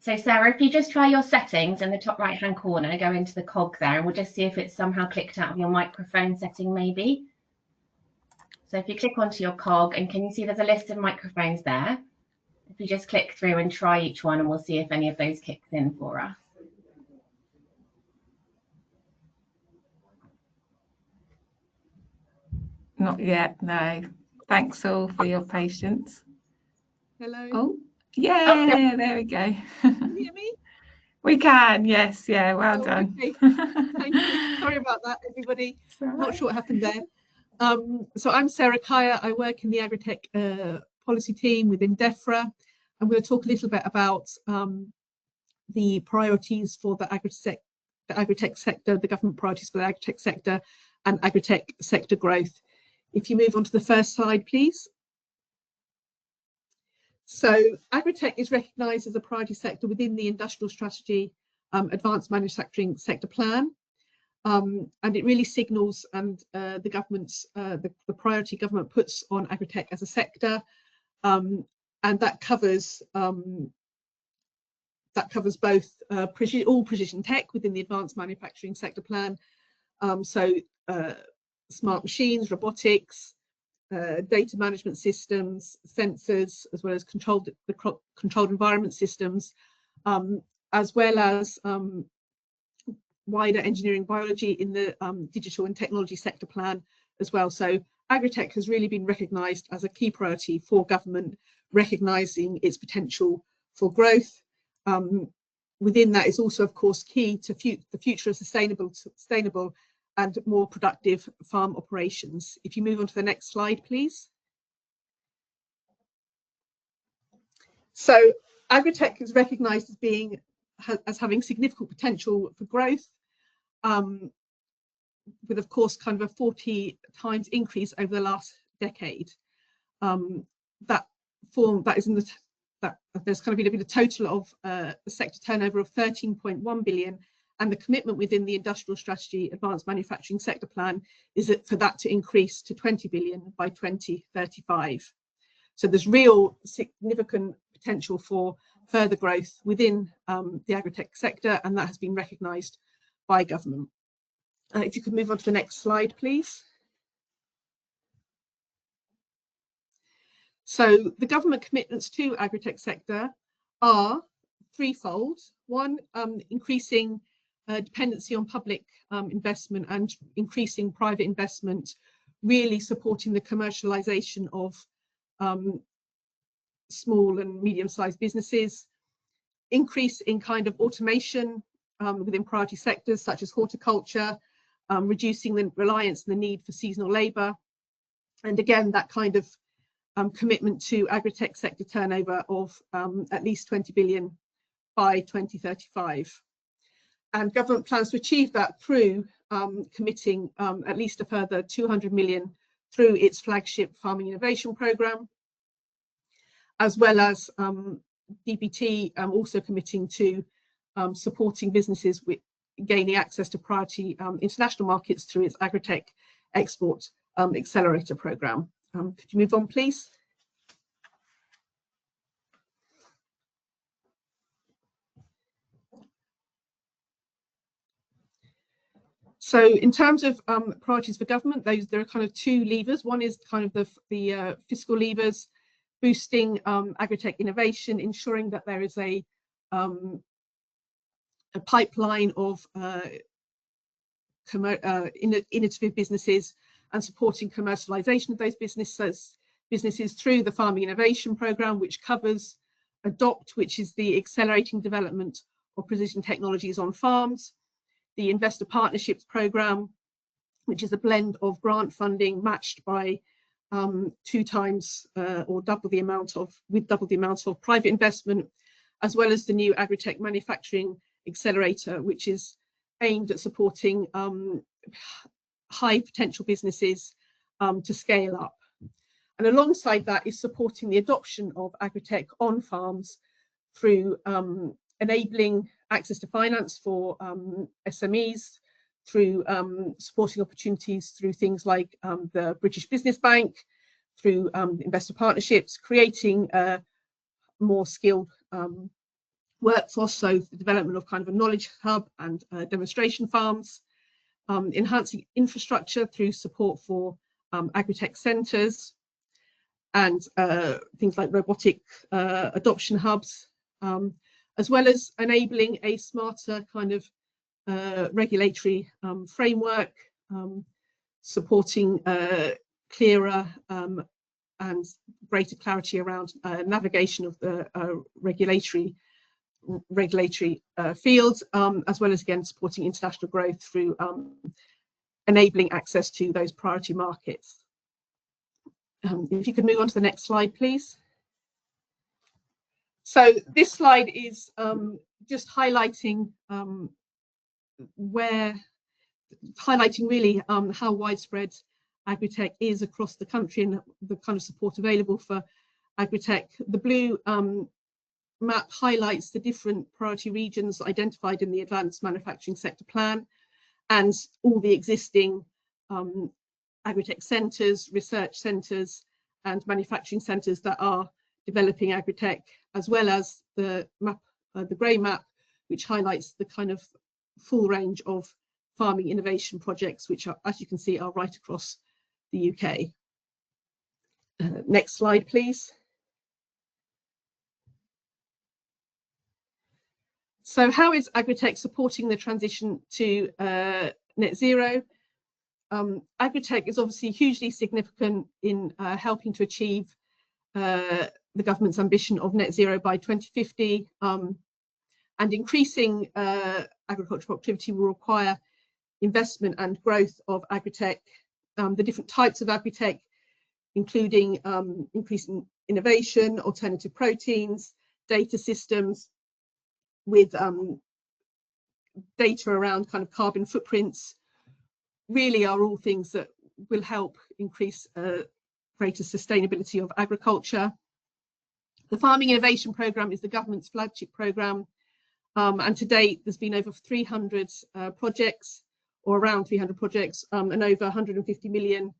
So Sarah, if you just try your settings in the top right-hand corner, go into the cog there, and we'll just see if it's somehow clicked out of your microphone setting maybe. So if you click onto your cog, and can you see there's a list of microphones there? If you just click through and try each one, and we'll see if any of those kicks in for us. Not yet, no. Thanks all for your patience. Hello. Oh, yeah, there we go. Can you hear me? We can, yes, yeah, well Oh, done. okay. Thank you. Sorry about that, everybody. Not sure what happened there. So I'm Sarah Kaya. I work in the Agri-Tech policy team within DEFRA. I'm going to talk a little bit about the priorities for the Agri-Tech sector, the government priorities for the Agri-Tech sector and Agri-Tech sector growth. If you move on to the first slide, please. So Agri-Tech is recognised as a priority sector within the Industrial Strategy Advanced Manufacturing Sector Plan. And it really signals the government's the priority government puts on Agri-Tech as a sector, and that covers both all precision tech within the Advanced Manufacturing Sector Plan, so smart machines, robotics, data management systems, sensors, as well as controlled environment systems, as well as wider engineering biology in the digital and technology sector plan as well. So Agri-Tech has really been recognised as a key priority for government, recognising its potential for growth. Within that is also, of course, key to the future of sustainable and more productive farm operations. If you move on to the next slide, please. So Agri-Tech is recognised as having significant potential for growth, with, of course, kind of a 40 times increase over the last decade. There's kind of been a total of a sector turnover of 13.1 billion, and the commitment within the Industrial Strategy Advanced Manufacturing Sector Plan is for that to increase to 20 billion by 2035. So there's real significant potential for further growth within the Agri-Tech sector, and that has been recognised by government. If you could move on to the next slide, please. So the government commitments to Agri-Tech sector are threefold. One, increasing dependency on public investment and increasing private investment, really supporting the commercialisation of small and medium-sized businesses, increase in kind of automation within priority sectors such as horticulture, reducing the reliance and the need for seasonal labour, and again that kind of commitment to Agri-Tech sector turnover of at least 20 billion by 2035. And government plans to achieve that through committing at least a further 200 million through its flagship farming innovation programme, as well as DBT also committing to supporting businesses with gaining access to priority international markets through its Agri-Tech Export Accelerator programme. Could you move on, please? So in terms of priorities for government, there are kind of two levers. One is kind of the fiscal levers, boosting Agri-Tech innovation, ensuring that there is a pipeline of innovative businesses and supporting commercialisation of those businesses through the Farming Innovation Programme, which covers ADOPT, which is the accelerating development of precision technologies on farms, the Investor Partnerships Programme, which is a blend of grant funding matched by 2 times or double the amount of private investment, as well as the new Agri-Tech Manufacturing Accelerator, which is aimed at supporting high potential businesses to scale up. And alongside that is supporting the adoption of Agri-Tech on farms through enabling access to finance for SMEs, through supporting opportunities through things like the British Business Bank, through investor partnerships, creating a more skilled workforce, so the development of kind of a knowledge hub and demonstration farms, enhancing infrastructure through support for Agri-Tech centres, and things like robotic adoption hubs, as well as enabling a smarter kind of regulatory framework, supporting clearer and greater clarity around navigation of the regulatory fields, as well as, again, supporting international growth through enabling access to those priority markets. If you could move on to the next slide, please. So this slide is just highlighting really how widespread Agri-Tech is across the country and the kind of support available for Agri-Tech. The blue map highlights the different priority regions identified in the Advanced Manufacturing Sector Plan and all the existing Agri-Tech centres, research centres and manufacturing centres that are developing Agri-Tech, as well as the map, the grey map, which highlights the kind of full range of farming innovation projects, which are, as you can see, are right across the UK. Next slide, please. So how is Agri-Tech supporting the transition to net zero? Agri-Tech is obviously hugely significant in helping to achieve the government's ambition of net zero by 2050, and increasing agricultural productivity will require investment and growth of Agri-Tech. The different types of Agri-Tech, including increasing innovation, alternative proteins, data systems with data around kind of carbon footprints, really are all things that will help increase greater sustainability of agriculture. The Farming Innovation Programme is the government's flagship programme, and to date there's been over 300 projects, or around 300 projects, and over 150 million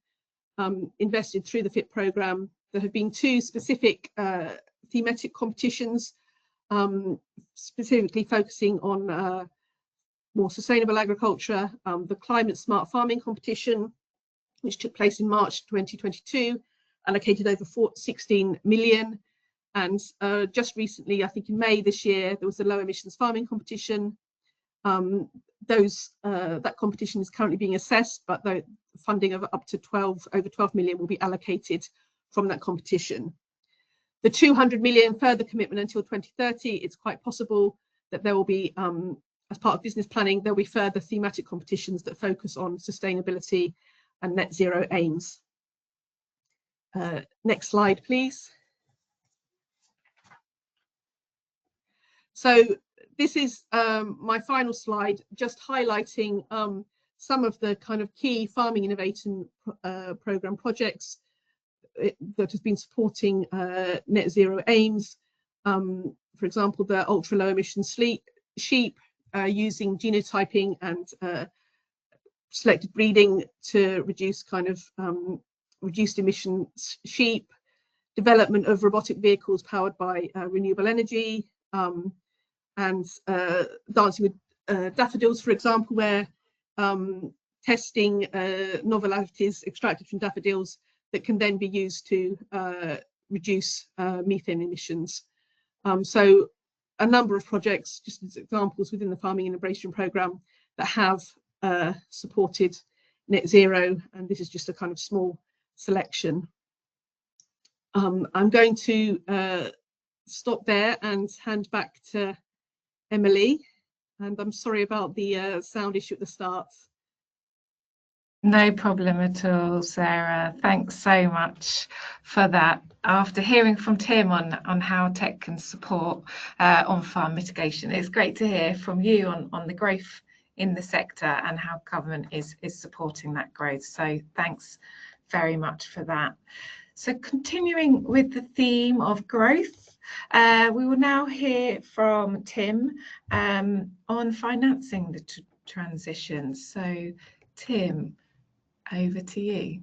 invested through the FIT programme. There have been 2 specific thematic competitions, specifically focusing on more sustainable agriculture. The Climate Smart Farming competition, which took place in March 2022, allocated over 16 million. And just recently, I think in May this year, there was the Low Emissions Farming competition. That competition is currently being assessed, but the funding of up to over 12 million will be allocated from that competition. The 200 million further commitment until 2030, it's quite possible that there will be, as part of business planning, there will be further thematic competitions that focus on sustainability and net zero aims. Next slide, please. So this is my final slide, just highlighting some of the kind of key farming innovation programme projects that has been supporting net zero aims. For example, the ultra low emission sheep using genotyping and selected breeding to reduce kind of reduced emission sheep, development of robotic vehicles powered by renewable energy, and dancing with daffodils, for example, where testing novel additives extracted from daffodils that can then be used to reduce methane emissions. So a number of projects, just as examples within the Farming Innovation Programme, that have supported net zero, and this is just a kind of small selection. I'm going to stop there and hand back to Emily, and I'm sorry about the sound issue at the start. No problem at all, Sarah. Thanks so much for that. After hearing from Tim on how tech can support on-farm mitigation, it's great to hear from you on the growth in the sector and how government is supporting that growth. So thanks very much for that. So continuing with the theme of growth, we will now hear from Tim on financing the transition. So Tim, over to you.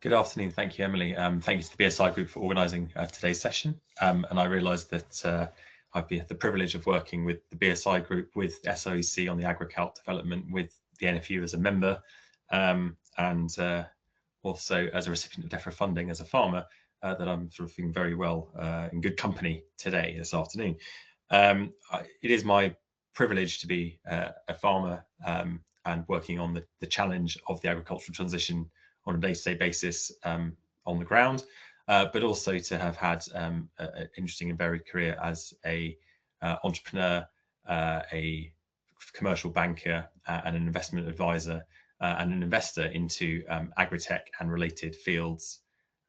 Good afternoon. Thank you, Emily. Thank you to the BSI Group for organising today's session. And I realise that I've had the privilege of working with the BSI Group, with SOEC on the Agri-Calc development, with the NFU as a member, and also as a recipient of DEFRA funding as a farmer, that I'm sort of feeling very well in good company today, this afternoon. It is my privilege to be a farmer and working on the challenge of the agricultural transition on a day-to-day basis on the ground, but also to have had an interesting and varied career as a entrepreneur, a commercial banker, and an investment advisor, and an investor into agri-tech and related fields.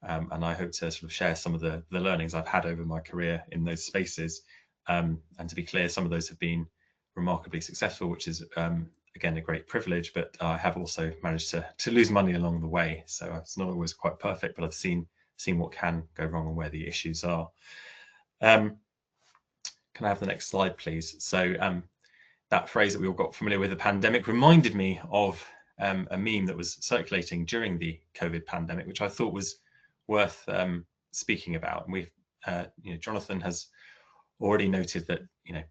And I hope to sort of share some of the learnings I've had over my career in those spaces. And to be clear, some of those have been remarkably successful, which is again a great privilege, but I have also managed to lose money along the way. So it's not always quite perfect, but I've seen what can go wrong and where the issues are. Can I have the next slide, please? So that phrase that we all got familiar with, the pandemic, reminded me of a meme that was circulating during the COVID pandemic, which I thought was worth speaking about. And we've, Jonathan has already noted that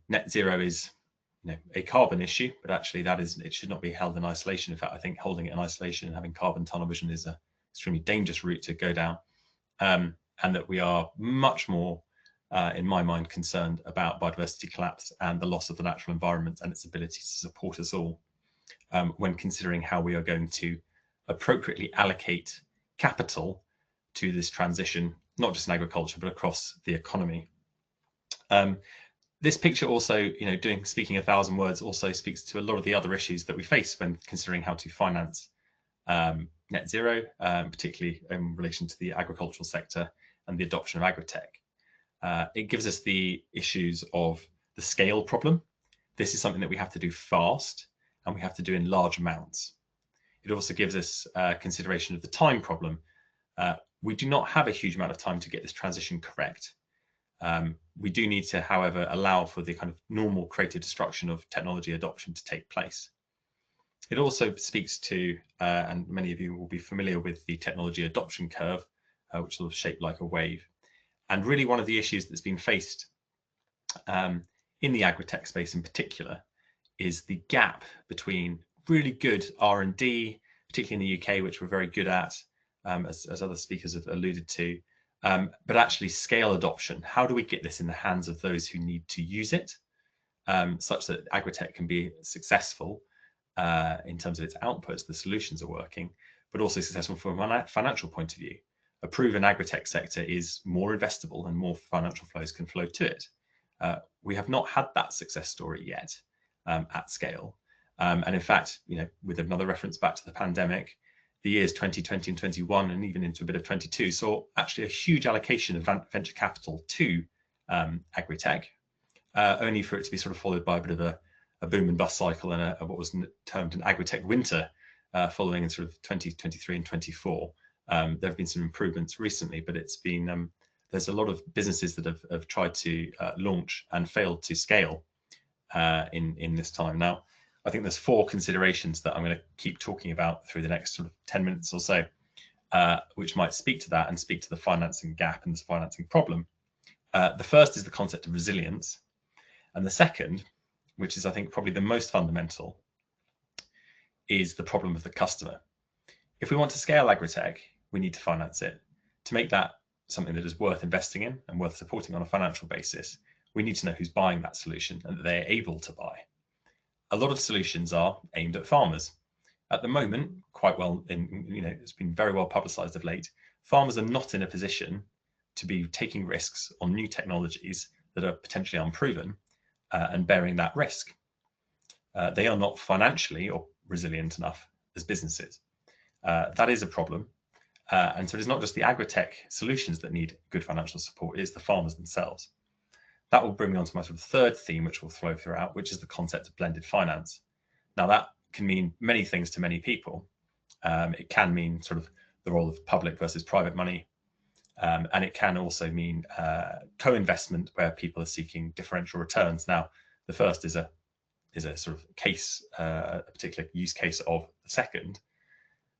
net zero is a carbon issue, but actually it should not be held in isolation. In fact, I think holding it in isolation and having carbon tunnel vision is an extremely dangerous route to go down, and that we are much more, in my mind, concerned about biodiversity collapse and the loss of the natural environment and its ability to support us all when considering how we are going to appropriately allocate capital to this transition, not just in agriculture, but across the economy. This picture also, speaking 1,000 words, also speaks to a lot of the other issues that we face when considering how to finance net zero, particularly in relation to the agricultural sector and the adoption of agri-tech. It gives us the issues of the scale problem. This is something that we have to do fast and we have to do in large amounts. It also gives us consideration of the time problem. We do not have a huge amount of time to get this transition correct. We do need to, however, allow for the kind of normal creative destruction of technology adoption to take place. It also speaks to, and many of you will be familiar with the technology adoption curve, which is sort of shaped like a wave. And really one of the issues that's been faced in the agri-tech space in particular is the gap between really good R&D, particularly in the UK, which we're very good at, as other speakers have alluded to, but actually scale adoption. How do we get this in the hands of those who need to use it, such that agri-tech can be successful in terms of its outputs, the solutions are working, but also successful from a financial point of view. A proven agri-tech sector is more investable and more financial flows can flow to it. We have not had that success story yet at scale. And in fact, with another reference back to the pandemic, the years 2020 and 21 and even into a bit of 22 saw actually a huge allocation of venture capital to agri-tech, only for it to be sort of followed by a bit of a boom and bust cycle and what was termed an agri-tech winter following in sort of 2023 and 24. There have been some improvements recently, but it's been there's a lot of businesses that have tried to launch and failed to scale in this time. Now, I think there's 4 considerations that I'm going to keep talking about through the next sort of 10 minutes or so, which might speak to that and speak to the financing gap and this financing problem. The first is the concept of resilience. And the second, which is I think probably the most fundamental, is the problem of the customer. If we want to scale agri-tech, we need to finance it. To make that something that is worth investing in and worth supporting on a financial basis, we need to know who's buying that solution and that they're able to buy. A lot of solutions are aimed at farmers. At the moment, quite well, it's been very well publicized of late, farmers are not in a position to be taking risks on new technologies that are potentially unproven and bearing that risk. They are not financially or resilient enough as businesses. That is a problem. And so it's not just the agri-tech solutions that need good financial support, it's the farmers themselves. That will bring me on to my sort of third theme, which will flow throughout, which is the concept of blended finance. Now, that can mean many things to many people. It can mean sort of the role of public versus private money. And it can also mean co-investment where people are seeking differential returns. Now, the first is a sort of case, a particular use case of the second.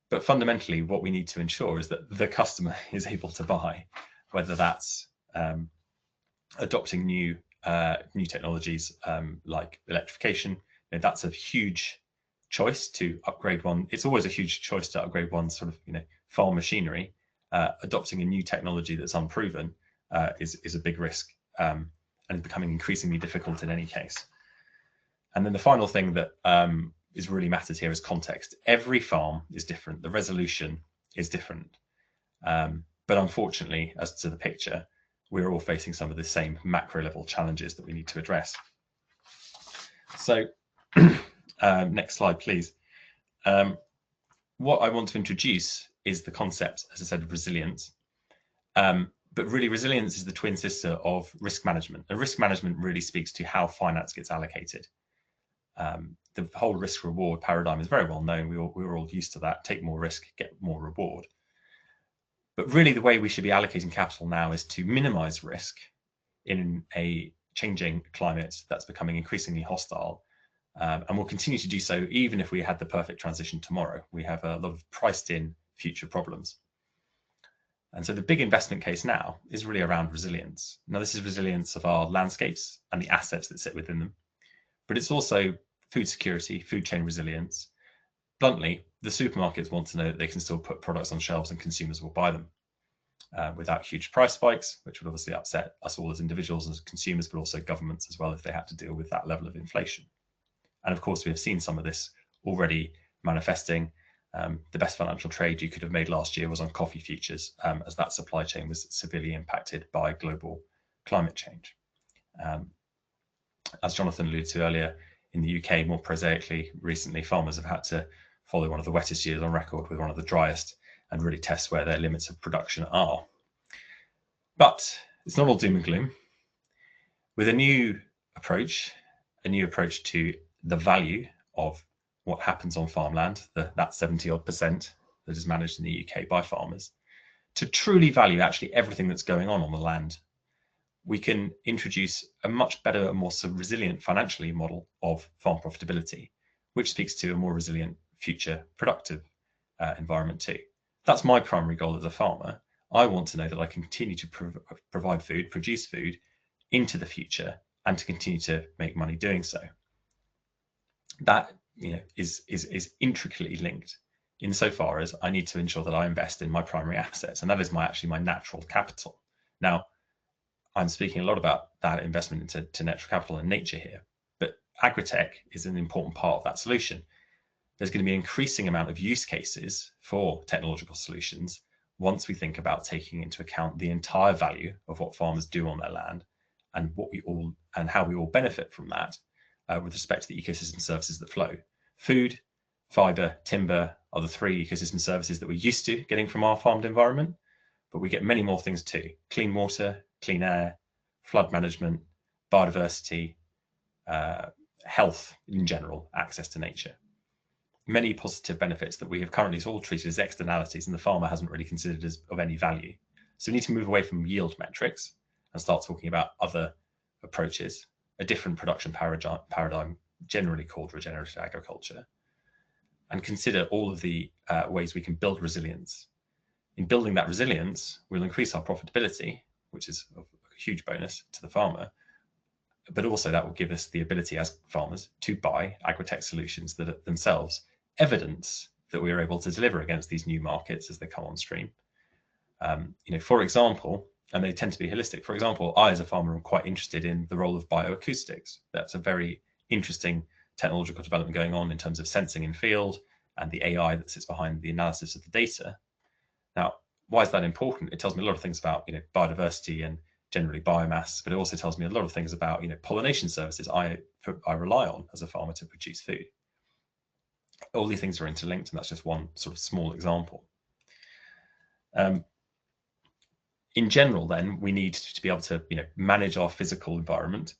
But fundamentally, what we need to ensure is that the customer is able to buy, whether that's adopting new technologies like electrification. That's a huge choice to upgrade one. It's always a huge choice to upgrade one sort of farm machinery. Adopting a new technology that's unproven is a big risk and becoming increasingly difficult in any case. And then the final thing that is really matters here is context. Every farm is different. The resolution is different. But unfortunately, as to the picture, we're all facing some of the same macro level challenges that we need to address. So next slide, please. What I want to introduce is the concept, as I said, of resilience. But really, resilience is the twin sister of risk management. And risk management really speaks to how finance gets allocated. The whole risk reward paradigm is very well known. We're all used to that. Take more risk, get more reward. But really, the way we should be allocating capital now is to minimize risk in a changing climate that's becoming increasingly hostile. And we'll continue to do so even if we had the perfect transition tomorrow. We have a lot of priced in future problems. And so the big investment case now is really around resilience. Now, this is resilience of our landscapes and the assets that sit within them, but it's also food security, food chain resilience. Bluntly, the supermarkets want to know that they can still put products on shelves and consumers will buy them without huge price spikes, which would obviously upset us all as individuals, as consumers, but also governments as well if they had to deal with that level of inflation. And of course, we have seen some of this already manifesting. The best financial trade you could have made last year was on coffee futures, as that supply chain was severely impacted by global climate change. As Jonathan alluded to earlier, in the UK, more prosaically, recently, farmers have had to follow one of the wettest years on record with one of the driest and really test where their limits of production are. But it's not all doom and gloom. With a new approach to the value of what happens on farmland, that 70-odd% that is managed in the UK by farmers, to truly value actually everything that's going on the land, we can introduce a much better and more resilient financially model of farm profitability, which speaks to a more resilient future productive environment too. That's my primary goal as a farmer. I want to know that I continue to provide food, produce food into the future, and to continue to make money doing so. That is intricately linked insofar as I need to ensure that I invest in my primary assets, and that is actually my natural capital. Now, I'm speaking a lot about that investment into natural capital and nature here, but Agri-Tech is an important part of that solution. There's going to be an increasing amount of use cases for technological solutions once we think about taking into account the entire value of what farmers do on their land and how we all benefit from that with respect to the ecosystem services that flow. Food, fiber, timber are the three ecosystem services that we're used to getting from our farmed environment, but we get many more things too: clean water, clean air, flood management, biodiversity, health in general, access to nature. Many positive benefits that we have currently all treated as externalities and the farmer hasn't really considered as of any value. So we need to move away from yield metrics and start talking about other approaches, a different production paradigm generally called regenerative agriculture, and consider all of the ways we can build resilience. In building that resilience, we'll increase our profitability, which is a huge bonus to the farmer, but also that will give us the ability as farmers to buy Agri-Tech solutions that are themselves evidence that we are able to deliver against these new markets as they come on stream. For example, and they tend to be holistic. For example, I as a farmer am quite interested in the role of bioacoustics. That's a very interesting technological development going on in terms of sensing in field and the AI that sits behind the analysis of the data. Now, why is that important? It tells me a lot of things about biodiversity and generally biomass, but it also tells me a lot of things about pollination services I rely on as a farmer to produce food. All these things are interlinked, and that's just one sort of small example. In general, then, we need to be able to manage our physical environment.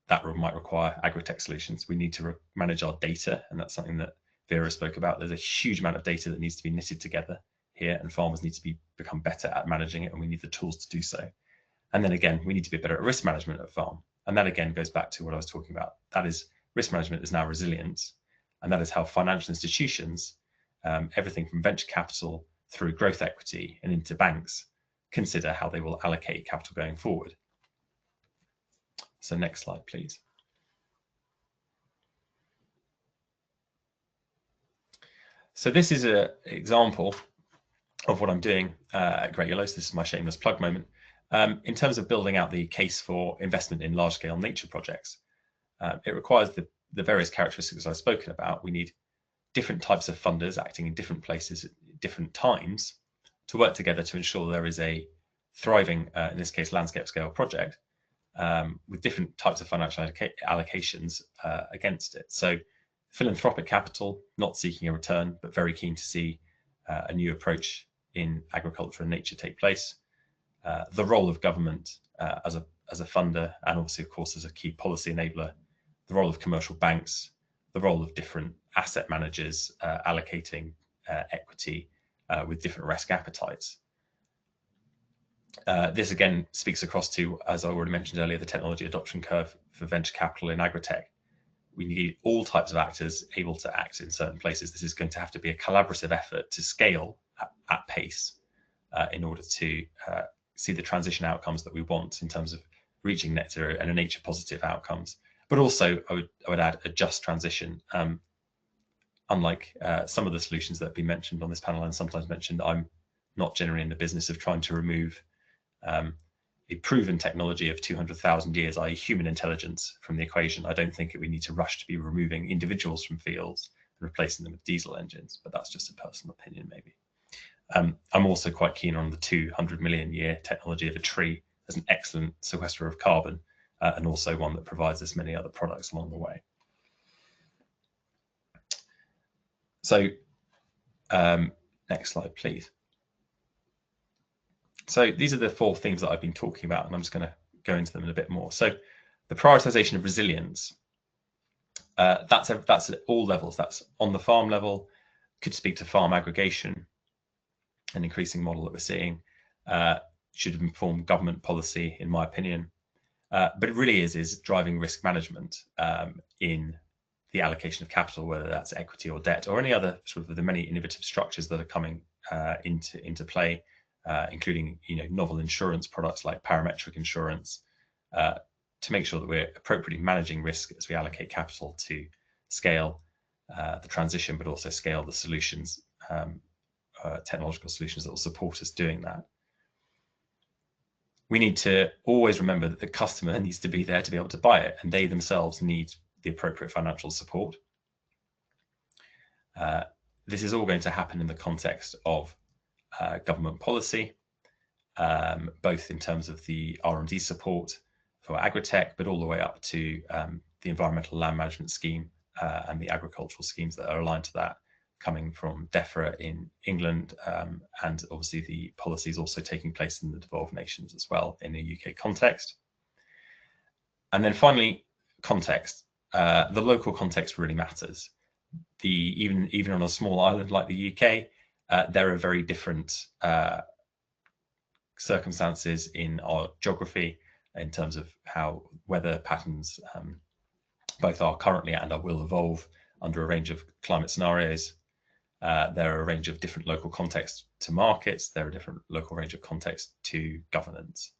That might require Agri-Tech solutions. We need to manage our data, and that's something that Vera spoke about. There's a huge amount of data that needs to be knitted together here, and farmers need to become better at managing it, and we need the tools to do so. And then again, we need to be better at risk management at farm. And that again goes back to what I was talking about. That is, risk management is now resilience. And that is how financial institutions, everything from venture capital through growth equity and into banks, consider how they will allocate capital going forward. So next slide, please. So this is an example of what I'm doing at Great Yellows. This is my shameless plug moment. In terms of building out the case for investment in large-scale nature projects, it requires the various characteristics I've spoken about. We need different types of funders acting in different places at different times to work together to ensure there is a thriving, in this case, landscape scale project with different types of financial allocations against it. So philanthropic capital, not seeking a return, but very keen to see a new approach in agriculture and nature take place. The role of government as a funder, and obviously, of course, as a key policy enabler, the role of commercial banks, the role of different asset managers allocating equity with different risk appetites. This again speaks across to, as I already mentioned earlier, the technology adoption curve for venture capital in agri-tech. We need all types of actors able to act in certain places. This is going to have to be a collaborative effort to scale at pace in order to see the transition outcomes that we want in terms of reaching net zero and a nature positive outcomes. But also, I would add a just transition. Unlike some of the solutions that have been mentioned on this panel and sometimes mentioned, I'm not generally in the business of trying to remove a proven technology of 200,000 years, i.e. human intelligence, from the equation. I don't think we need to rush to be removing individuals from fields and replacing them with diesel engines, but that's just a personal opinion maybe. I'm also quite keen on the 200 million year technology of a tree as an excellent sequester of carbon, and also one that provides us many other products along the way. So next slide, please. So these are the 4 themes that I've been talking about, and I'm just going to go into them in a bit more. So the prioritization of resilience, that's at all levels. That's on the farm level, could speak to farm aggregation, an increasing model that we're seeing, should inform government policy, in my opinion. But it really is driving risk management in the allocation of capital, whether that's equity or debt or any other sort of the many innovative structures that are coming into play. Including novel insurance products like parametric insurance, to make sure that we're appropriately managing risk as we allocate capital to scale the transition, but also scale the solutions, technological solutions that will support us doing that. We need to always remember that the customer needs to be there to be able to buy it, and they themselves need the appropriate financial support. This is all going to happen in the context of government policy, both in terms of the R&D support for agri-tech, but all the way up to the environmental land management scheme and the agricultural schemes that are aligned to that, coming from DEFRA in England, and obviously the policies also taking place in the devolved nations as well in a UK context. And then finally, context. The local context really matters. Even on a small island like the UK, there are very different circumstances in our geography in terms of how weather patterns both are currently and will evolve under a range of climate scenarios. There are a range of different local contexts to markets. There are a different local range of contexts to governance.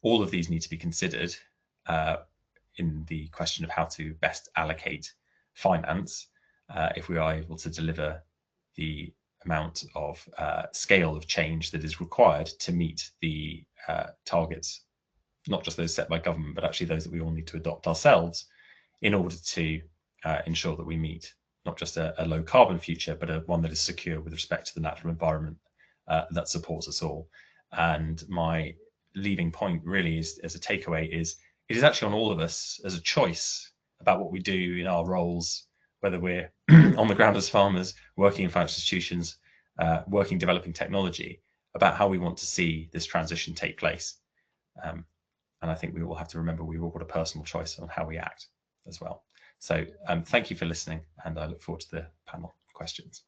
All of these need to be considered in the question of how to best allocate finance if we are able to deliver the amount of scale of change that is required to meet the targets, not just those set by government, but actually those that we all need to adopt ourselves in order to ensure that we meet not just a low carbon future, but one that is secure with respect to the natural environment that supports us all. And my leading point really is, as a takeaway, is it is actually on all of us as a choice about what we do in our roles, whether we're on the ground as farmers, working in financial institutions, working, developing technology, about how we want to see this transition take place. And I think we all have to remember we've all got a personal choice on how we act as well. So thank you for listening, and I look forward to the panel questions.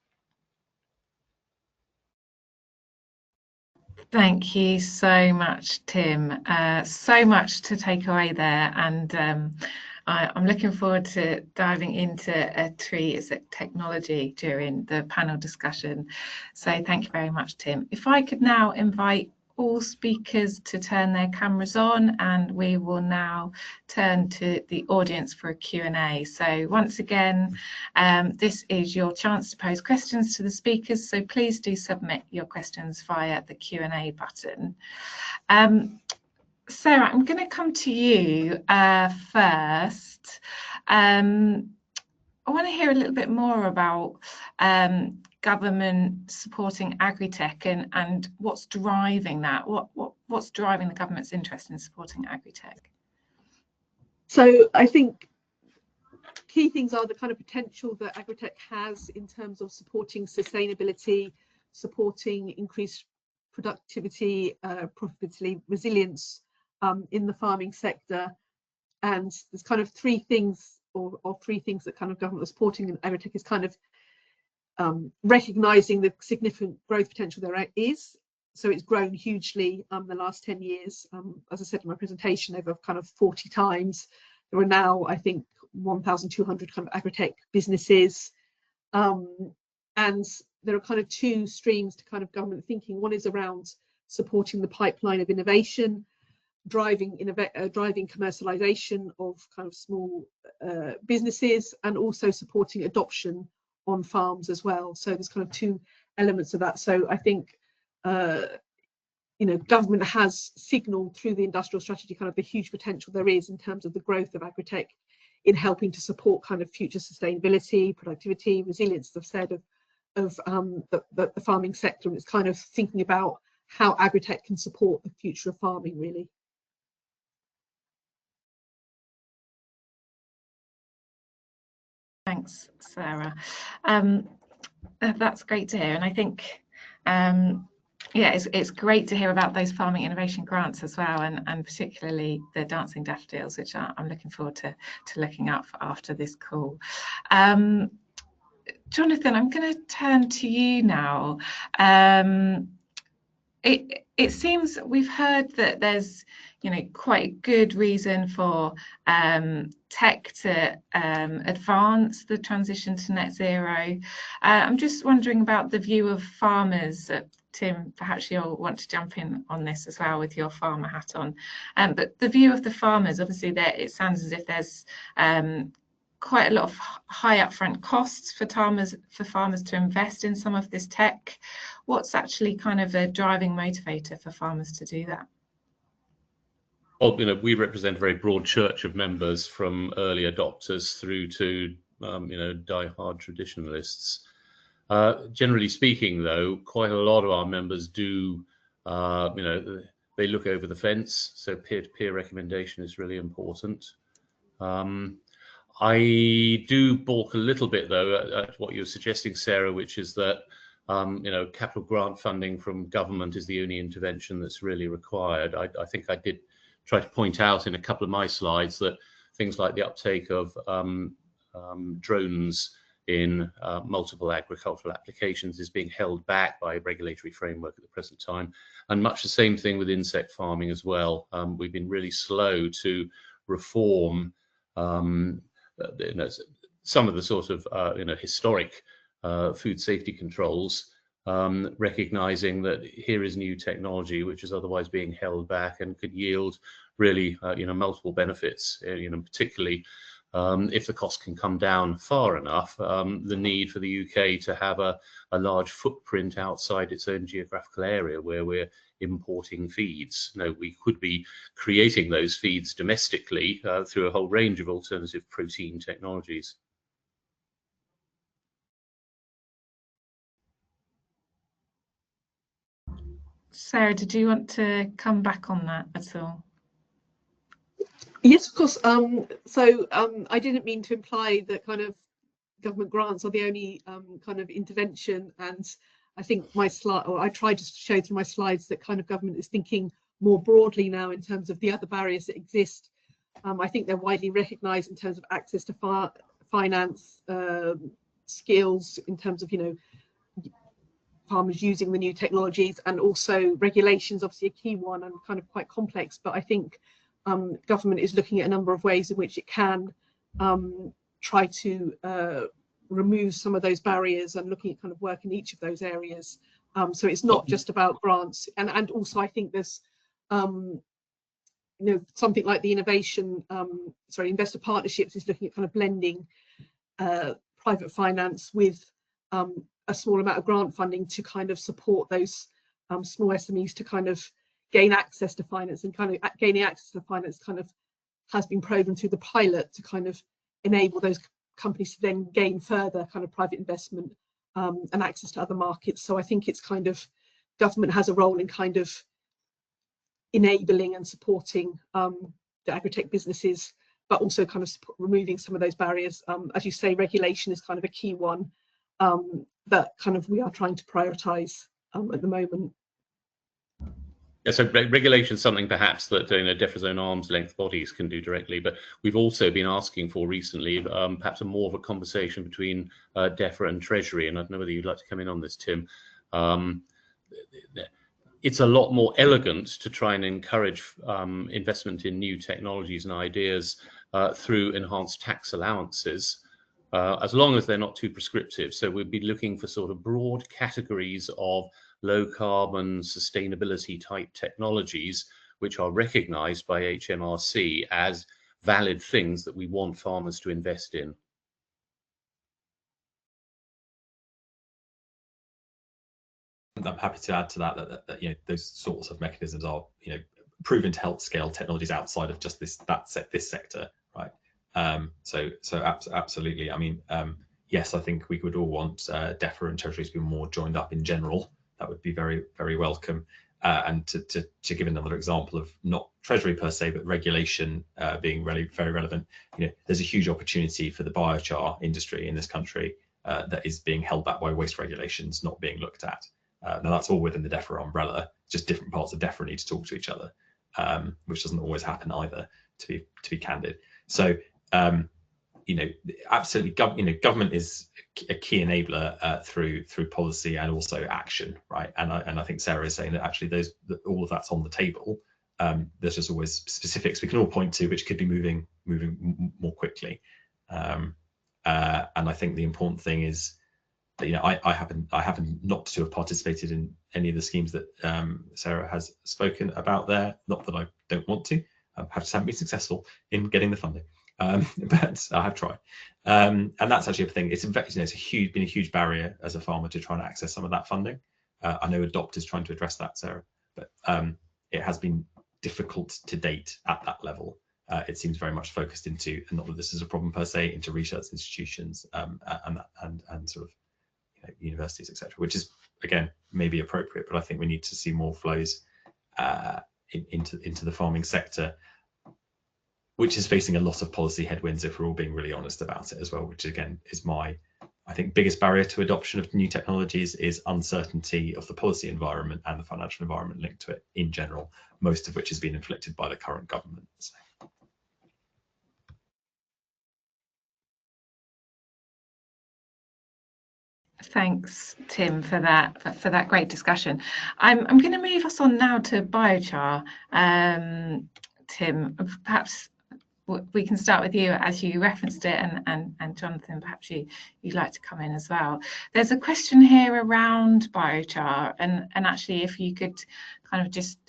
Thank you so much, Tim. So much to take away there, and I'm looking forward to diving into a tree as a technology during the panel discussion. So thank you very much, Tim. If I could now invite all speakers to turn their cameras on, and we will now turn to the audience for a Q&A. So once again, this is your chance to pose questions to the speakers, so please do submit your questions via the Q&A button. Sarah, I'm going to come to you first. want to hear a little bit more about government supporting Agri-Tech and what's driving that. What's driving the government's interest in supporting Agri-Tech? So I think key things are the kind of potential that Agri-Tech has in terms of supporting sustainability, supporting increased productivity, profitability, resilience in the farming sector. And there's kind of three things that kind of government are supporting, and Agri-Tech is kind of recognising the significant growth potential there is. So it's grown hugely the last 10 years. As I said in my presentation, over kind of 40 times. There are now, I think, 1,200 kind of Agri-Tech businesses. And there are kind of two streams to kind of government thinking. One is around supporting the pipeline of innovation, driving commercialization of kind of small businesses, and also supporting adoption on farms as well. So there's kind of two elements of that. So I think government has signalled through the industrial strategy kind of the huge potential there is in terms of the growth of Agri-Tech in helping to support kind of future sustainability, productivity, resilience, as I've said, of the farming sector. And it's kind of thinking about how Agri-Tech can support the future of farming, really. Thanks, Sarah. That's great to hear, and I think yeah, it's great to hear about those farming innovation grants as well, and particularly the Dancing Daffodils, which I'm looking forward to looking up after this call. Jonathan, I'm going to turn to you now. It seems we've heard that there's quite a good reason for tech to advance the transition to net zero. I'm just wondering about the view of farmers. Tim, perhaps you'll want to jump in on this as well with your farmer hat on. But the view of the farmers, obviously, it sounds as if there's quite a lot of high upfront costs for farmers to invest in some of this tech. What's actually kind of a driving motivator for farmers to do that? Well, we represent a very broad church of members, from early adopters through to die-hard traditionalists. Generally speaking, though, quite a lot of our members do, they look over the fence. So peer-to-peer recommendation is really important. I do balk a little bit, though, at what you're suggesting, Sarah, which is that capital grant funding from government is the only intervention that's really required. I think I did try to point out in a couple of my slides that things like the uptake of drones in multiple agricultural applications is being held back by a regulatory framework at the present time, and much the same thing with insect farming as well. We've been really slow to reform some of the sort of historic food safety controls, recognizing that here is new technology which is otherwise being held back and could yield really multiple benefits, particularly if the cost can come down far enough. The need for the UK to have a large footprint outside its own geographical area where we're importing feeds. We could be creating those feeds domestically through a whole range of alternative protein technologies. Sarah, did you want to come back on that at all? Yes, of course. I didn't mean to imply that kind of government grants are the only kind of intervention, and I think I tried to show through my slides that kind of government is thinking more broadly now in terms of the other barriers that exist. I think they're widely recognised in terms of access to finance, skills, in terms of farmers using the new technologies, and also regulations, obviously a key one and kind of quite complex. But I think government is looking at a number of ways in which it can try to remove some of those barriers and looking at kind of work in each of those areas. So it's not just about grants, and also I think there's something like the investor partnerships is looking at kind of blending private finance with a small amount of grant funding to kind of support those small SMEs to kind of gain access to finance, and kind of gaining access to finance kind of has been proven through the pilot to kind of enable those companies to then gain further kind of private investment and access to other markets. So I think it's kind of government has a role in kind of enabling and supporting the agri-tech businesses, but also kind of removing some of those barriers. As you say, regulation is kind of a key one that kind of we are trying to prioritise at the moment. Yeah, so regulation is something perhaps that DEFRA's own arm's length bodies can do directly, but we've also been asking for recently perhaps more of a conversation between DEFRA and Treasury, and I don't know whether you'd like to come in on this, Tim. It's a lot more elegant to try and encourage investment in new technologies and ideas through enhanced tax allowances, as long as they're not too prescriptive. So we'd be looking for sort of broad categories of low carbon sustainability type technologies, which are recognized by HMRC as valid things that we want farmers to invest in. I'm happy to add to that, you know, those sorts of mechanisms are, you know, proven to help scale technologies outside of just this sector, right? So absolutely. I mean, yes, I think we would all want DEFRA and Treasury to be more joined up in general. That would be very, very welcome. And to give another example of not Treasury per se, but regulation being really very relevant, you know, there's a huge opportunity for the biochar industry in this country that is being held back by waste regulations not being looked at. Now that's all within the DEFRA umbrella. Just different parts of DEFRA need to talk to each other, which doesn't always happen either, to be candid. So you know, absolutely, government is a key enabler through policy and also action, right? And I think Sarah is saying that actually all of that's on the table. There's just always specifics we can all point to, which could be moving more quickly. And I think the important thing is that, you know, I happen not to have participated in any of the schemes that Sarah has spoken about there. Not that I don't want to. I just haven't been successful in getting the funding. But I have tried, and that's actually a thing. It's, you know, it's been a huge barrier as a farmer to try and access some of that funding. I know Adopt is trying to address that, Sarah, but it has been difficult to date at that level. It seems very much focused into, and not that this is a problem per se, into research institutions and sort of, you know, universities, etc., which is again maybe appropriate, but I think we need to see more flows into the farming sector, which is facing a lot of policy headwinds, if we're all being really honest about it as well, which again is I think biggest barrier to adoption of new technologies is uncertainty of the policy environment and the financial environment linked to it in general, most of which has been inflicted by the current government. So. Thanks, Tim, for that great discussion. I'm going to move us on now to biochar. Tim, perhaps we can start with you, as you referenced it, and Jonathan, perhaps you'd like to come in as well. There's a question here around biochar, and actually if you could kind of just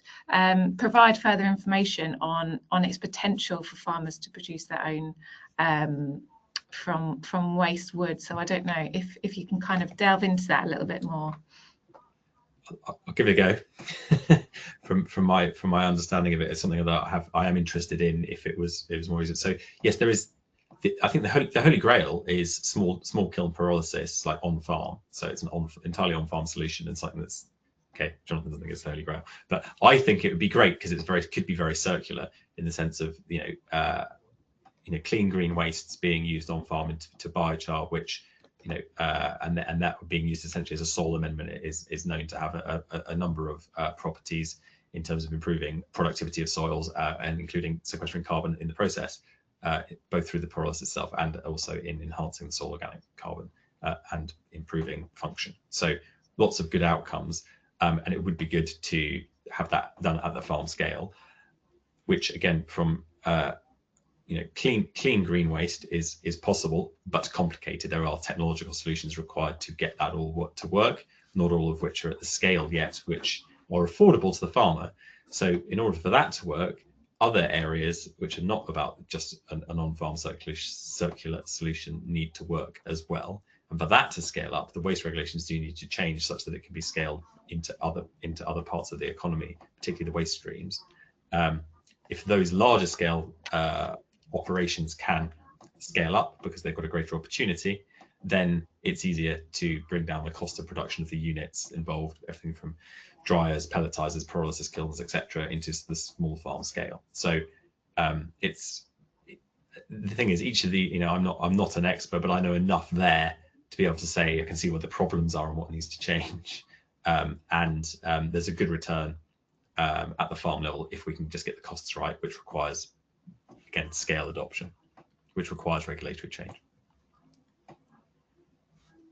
provide further information on its potential for farmers to produce their own from waste wood. So I don't know if you can kind of delve into that a little bit more. I'll give it a go. from my understanding of it, it's something that I am interested in. If it was more easy. So yes, there is. I think the holy grail is small kiln pyrolysis, like on farm. So it's an entirely on farm solution, and something that's okay. Jonathan doesn't think it's the holy grail, but I think it would be great because could be very circular in the sense of, you know, clean green wastes being used on farm to biochar, which, you know, and that being used essentially as a soil amendment is known to have a number of properties in terms of improving productivity of soils and including sequestering carbon in the process, both through the pyrolysis itself and also in enhancing the soil organic carbon and improving function. So lots of good outcomes, and it would be good to have that done at the farm scale, which again, from you know, clean green waste is possible, but complicated. There are technological solutions required to get that all to work, not all of which are at the scale yet, which are affordable to the farmer. So in order for that to work, other areas which are not about just an on-farm circular solution need to work as well. And for that to scale up, the waste regulations do need to change such that it can be scaled into other parts of the economy, particularly the waste streams. If those larger scale operations can scale up because they've got a greater opportunity, then it's easier to bring down the cost of production of the units involved, everything from dryers, pelletizers, pyrolysis kilns, etc., into the small farm scale. So the thing is, each of the, I'm not an expert, but I know enough there to be able to say I can see what the problems are and what needs to change. There's a good return at the farm level if we can just get the costs right, which requires, again, scale adoption, which requires regulatory change.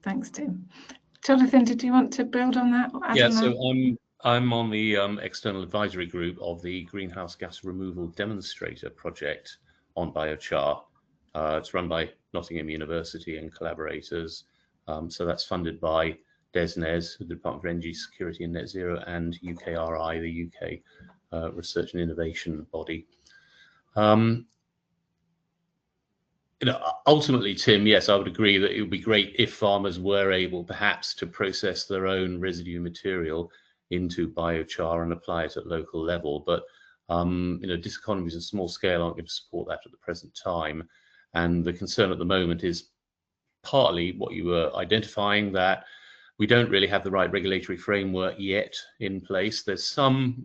Thanks, Tim. Jonathan, did you want to build on that? Or add Yeah, on so that? I'm on the external advisory group of the Greenhouse Gas Removal Demonstrator project on biochar. It's run by Nottingham University and collaborators. So that's funded by DESNES, the Department of Energy Security and Net Zero, and UKRI, the UK Research and Innovation body. Ultimately, Tim, yes, I would agree that it would be great if farmers were able perhaps to process their own residue material into biochar and apply it at local level. But diseconomies of small scale aren't going to support that at the present time. And the concern at the moment is partly what you were identifying, that we don't really have the right regulatory framework yet in place. There's some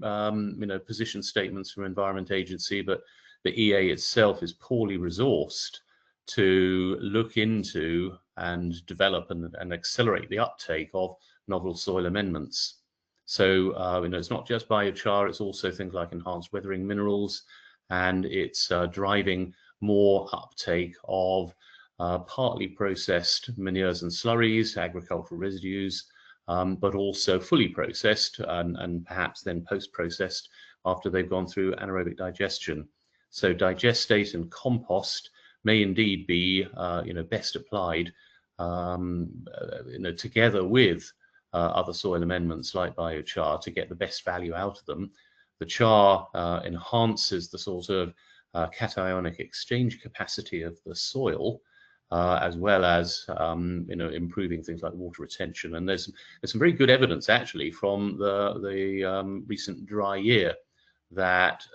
position statements from Environment Agency, but the EA itself is poorly resourced to look into and develop and accelerate the uptake of novel soil amendments. So it's not just biochar, it's also things like enhanced weathering minerals, and it's driving more uptake of partly processed manures and slurries, agricultural residues, but also fully processed and perhaps then post-processed after they've gone through anaerobic digestion. So digestate and compost may indeed be best applied together with other soil amendments like biochar to get the best value out of them. The char enhances the sort of cationic exchange capacity of the soil, as well as improving things like water retention. And there's some very good evidence actually from the recent dry year that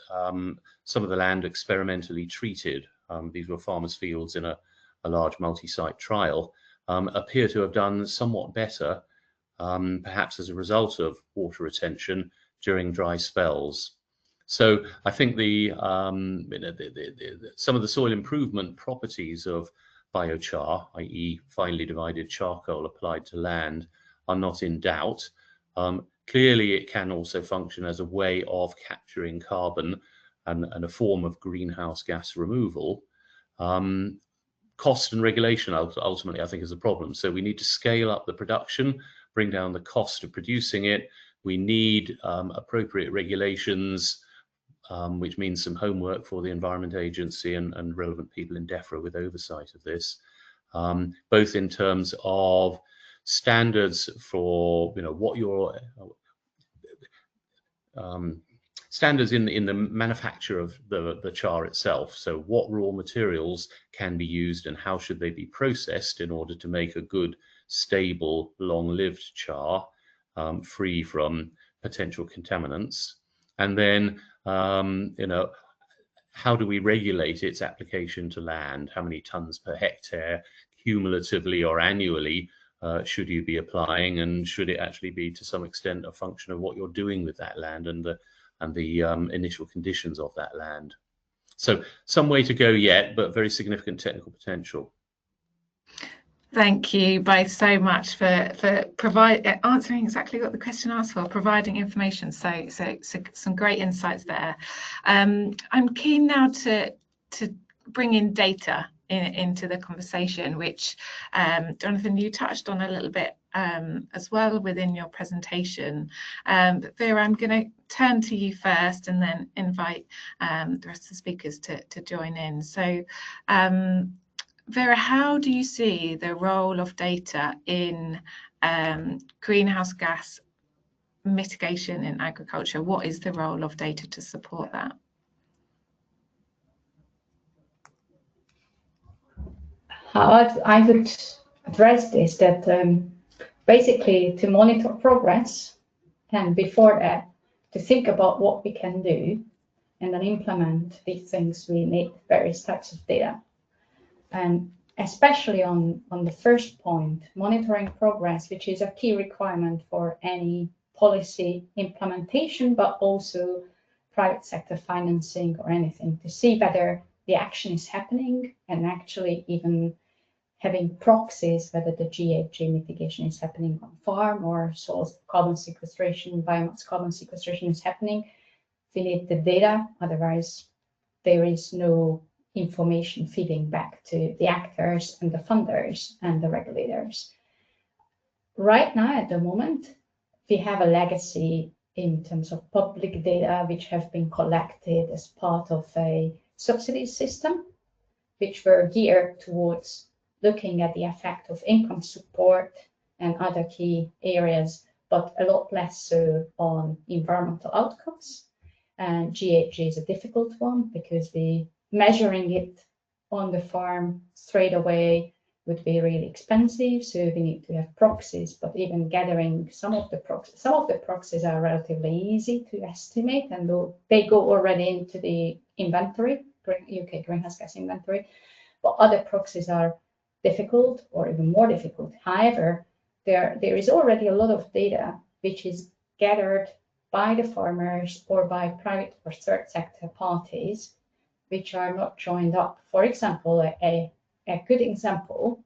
some of the land experimentally treated, these were farmers' fields in a large multi-site trial, appear to have done somewhat better, perhaps as a result of water retention during dry spells. So I think some of the soil improvement properties of biochar, i.e. finely divided charcoal applied to land, are not in doubt. Clearly, it can also function as a way of capturing carbon and a form of greenhouse gas removal. Cost and regulation ultimately, I think, is a problem. So we need to scale up the production, bring down the cost of producing it. We need appropriate regulations, which means some homework for the Environment Agency and relevant people in DEFRA with oversight of this, both in terms of standards for what your standards in the manufacture of the char itself. So what raw materials can be used and how should they be processed in order to make a good, stable, long-lived char, free from potential contaminants. And then how do we regulate its application to land? How many tons per hectare, cumulatively or annually, should you be applying, and should it actually be to some extent a function of what you're doing with that land and the initial conditions of that land? So some way to go yet, but very significant technical potential. Thank you both so much for answering exactly what the question asked for, providing information. So some great insights there. I'm keen now to bring in data into the conversation, which Jonathan, you touched on a little bit as well within your presentation. But Vera, I'm going to turn to you first and then invite the rest of the speakers to join in. So Vera, how do you see the role of data in greenhouse gas mitigation in agriculture? What is the role of data to support that? How I would address this, that basically to monitor progress, and before that, to think about what we can do and then implement these things, we need various types of data. And especially on the first point, monitoring progress, which is a key requirement for any policy implementation, but also private sector financing or anything, to see whether the action is happening, and actually even having proxies whether the GHG mitigation is happening on farm or soil carbon sequestration, biomass carbon sequestration is happening. We need the data, otherwise there is no information feeding back to the actors and the funders and the regulators. Right now, at the moment, we have a legacy in terms of public data which have been collected as part of a subsidy system, which were geared towards looking at the effect of income support and other key areas, but a lot less so on environmental outcomes. And GHG is a difficult one because measuring it on the farm straight away would be really expensive. So we need to have proxies, but even gathering some of the proxies are relatively easy to estimate, and they go already into the inventory, UK greenhouse gas inventory, but other proxies are difficult or even more difficult. However, there is already a lot of data which is gathered by the farmers or by private or third sector parties, which are not joined up. For example, a good example,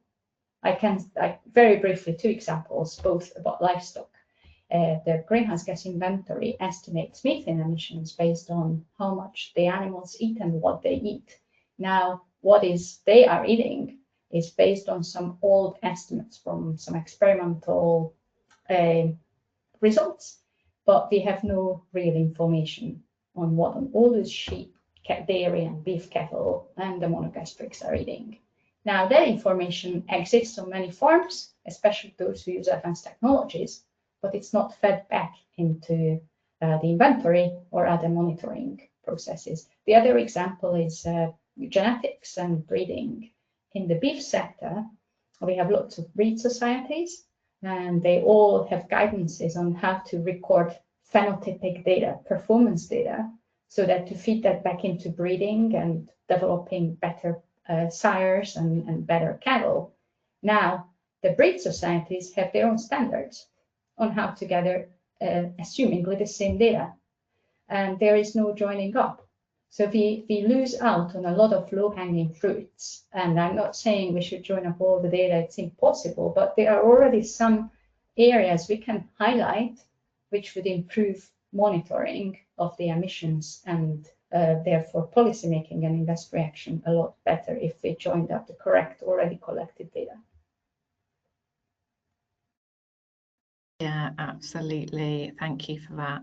very briefly, two examples, both about livestock. The greenhouse gas inventory estimates methane emissions based on how much the animals eat and what they eat. Now, what they are eating is based on some old estimates from some experimental results, but we have no real information on what all those sheep, dairy and beef cattle and the monogastrics are eating. Now, that information exists on many farms, especially those who use advanced technologies, but it's not fed back into the inventory or other monitoring processes. The other example is genetics and breeding. In the beef sector, we have lots of breed societies, and they all have guidances on how to record phenotypic data, performance data, so that to feed that back into breeding and developing better sires and better cattle. Now, the breed societies have their own standards on how to gather assumingly the same data, and there is no joining up. So we lose out on a lot of low-hanging fruits, and I'm not saying we should join up all the data, it's impossible, but there are already some areas we can highlight which would improve monitoring of the emissions and therefore policymaking and industry action a lot better if we joined up the correct already collected data. Yeah, absolutely. Thank you for that.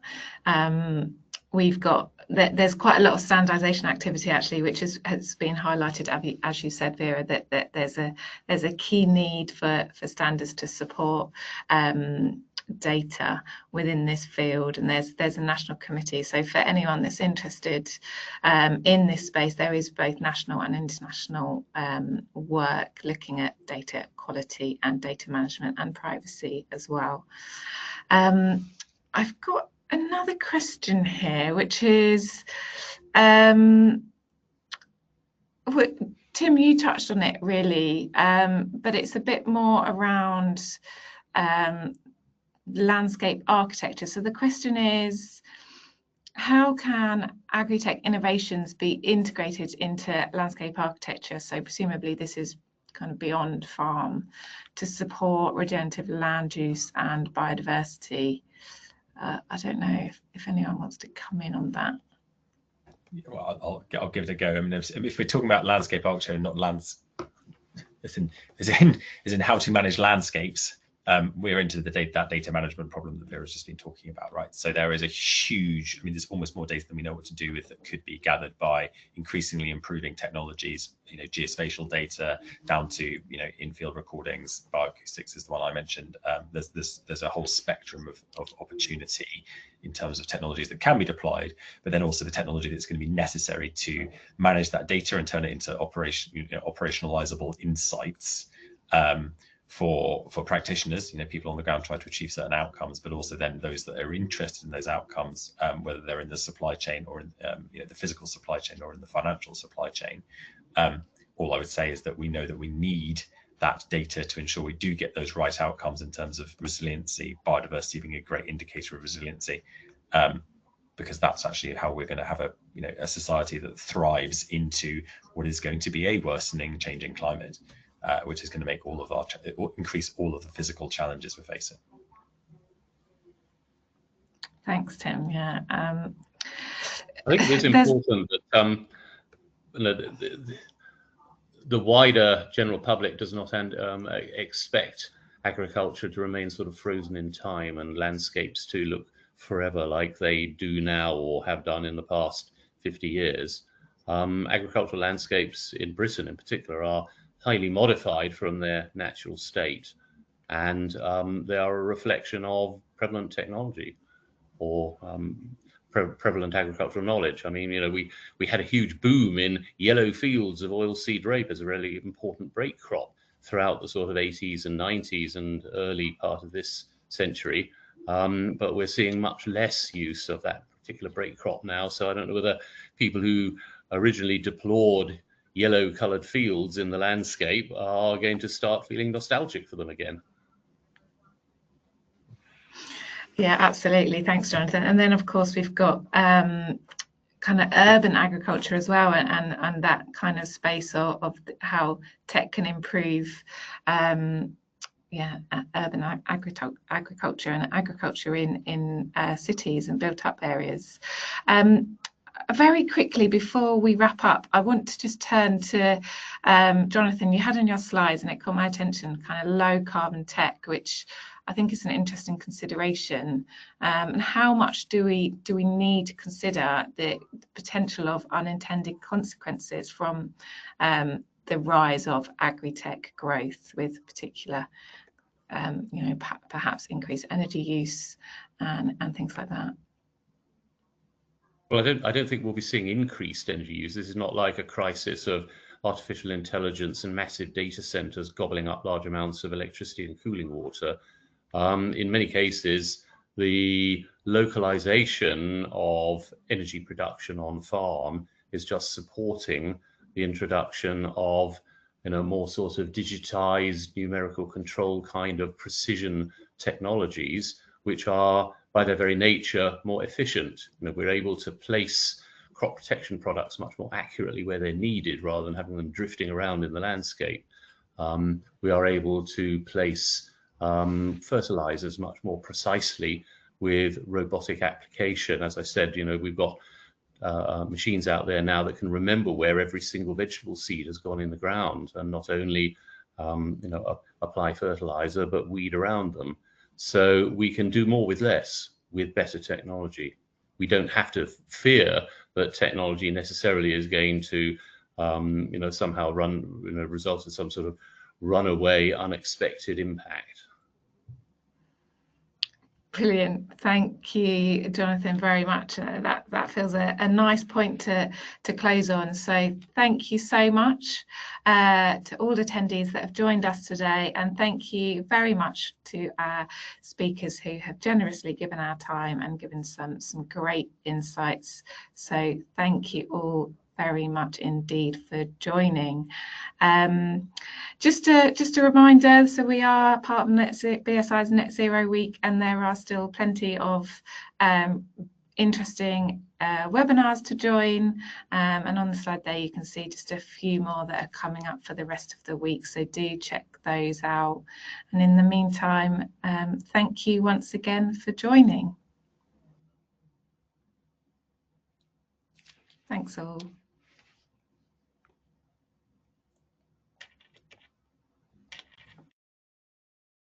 We've got, there's quite a lot of standardization activity actually, which has been highlighted, as you said, Vera, that there's a key need for standards to support data within this field, and there's a national committee. So for anyone that's interested in this space, there is both national and international work looking at data quality and data management and privacy as well. I've got another question here, which is, Tim, you touched on it really, but it's a bit more around landscape architecture. So the question is, how can agri-tech innovations be integrated into landscape architecture? So presumably this is kind of beyond farm, to support regenerative land use and biodiversity. I don't know if anyone wants to come in on that. Well, I'll give it a go. I mean, if we're talking about landscape architecture, not lands, as in how to manage landscapes, we're into that data management problem that Vera's just been talking about, right? So there is a huge, I mean, there's almost more data than we know what to do with that could be gathered by increasingly improving technologies, geospatial data down to, in-field recordings. Bioacoustics is the one I mentioned. There's a whole spectrum of opportunity in terms of technologies that can be deployed, but then also the technology that's going to be necessary to manage that data and turn it into operationalizable insights. For practitioners, people on the ground trying to achieve certain outcomes, but also then those that are interested in those outcomes, whether they're in the supply chain or in the physical supply chain or in the financial supply chain. all I would say is that we know that we need that data to ensure we do get those right outcomes in terms of resiliency, biodiversity being a great indicator of resiliency, because that's actually how we're going to have a society that thrives into what is going to be a worsening, changing climate, which is going to make increase all of the physical challenges we're facing. Thanks, Tim. Yeah. I think it is important that the wider general public does not expect agriculture to remain sort of frozen in time and landscapes to look forever like they do now or have done in the past 50 years. Agricultural landscapes in Britain in particular are highly modified from their natural state, and they are a reflection of prevalent technology or prevalent agricultural knowledge. I mean, we had a huge boom in yellow fields of oilseed rape as a really important break crop throughout the sort of 80s and 90s and early part of this century. But we're seeing much less use of that particular break crop now. So I don't know whether people who originally deplored yellow coloured fields in the landscape are going to start feeling nostalgic for them again. Yeah, absolutely. Thanks, Jonathan. And then, of course, we've got kind of urban agriculture as well, and that kind of space of how tech can improve urban agriculture and agriculture in cities and built up areas. Very quickly before we wrap up, I want to just turn to Jonathan. You had on your slides, and it caught my attention, kind of low carbon tech, which I think is an interesting consideration. And how much do we need to consider the potential of unintended consequences from the rise of agri-tech growth, with particular, perhaps increased energy use and things like that? Well, I don't think we'll be seeing increased energy use. This is not like a crisis of artificial intelligence and massive data centers gobbling up large amounts of electricity and cooling water. In many cases, the localization of energy production on farm is just supporting the introduction of more sort of digitized numerical control kind of precision technologies, which are by their very nature more efficient. We're able to place crop protection products much more accurately where they're needed rather than having them drifting around in the landscape. We are able to place fertilizers much more precisely with robotic application. As I said, we've got machines out there now that can remember where every single vegetable seed has gone in the ground, and not only apply fertilizer but weed around them. So we can do more with less with better technology. We don't have to fear that technology necessarily is going to somehow result in some sort of runaway unexpected impact. Brilliant. Thank you, Jonathan, very much. That feels a nice point to close on. So thank you so much to all attendees that have joined us today, and thank you very much to our speakers who have generously given our time and given some great insights. So thank you all very much indeed for joining. Just a reminder, so we are part of BSI's Net Zero Week, and there are still plenty of interesting webinars to join, and on the slide there you can see just a few more that are coming up for the rest of the week, so do check those out. And in the meantime, thank you once again for joining. Thanks all.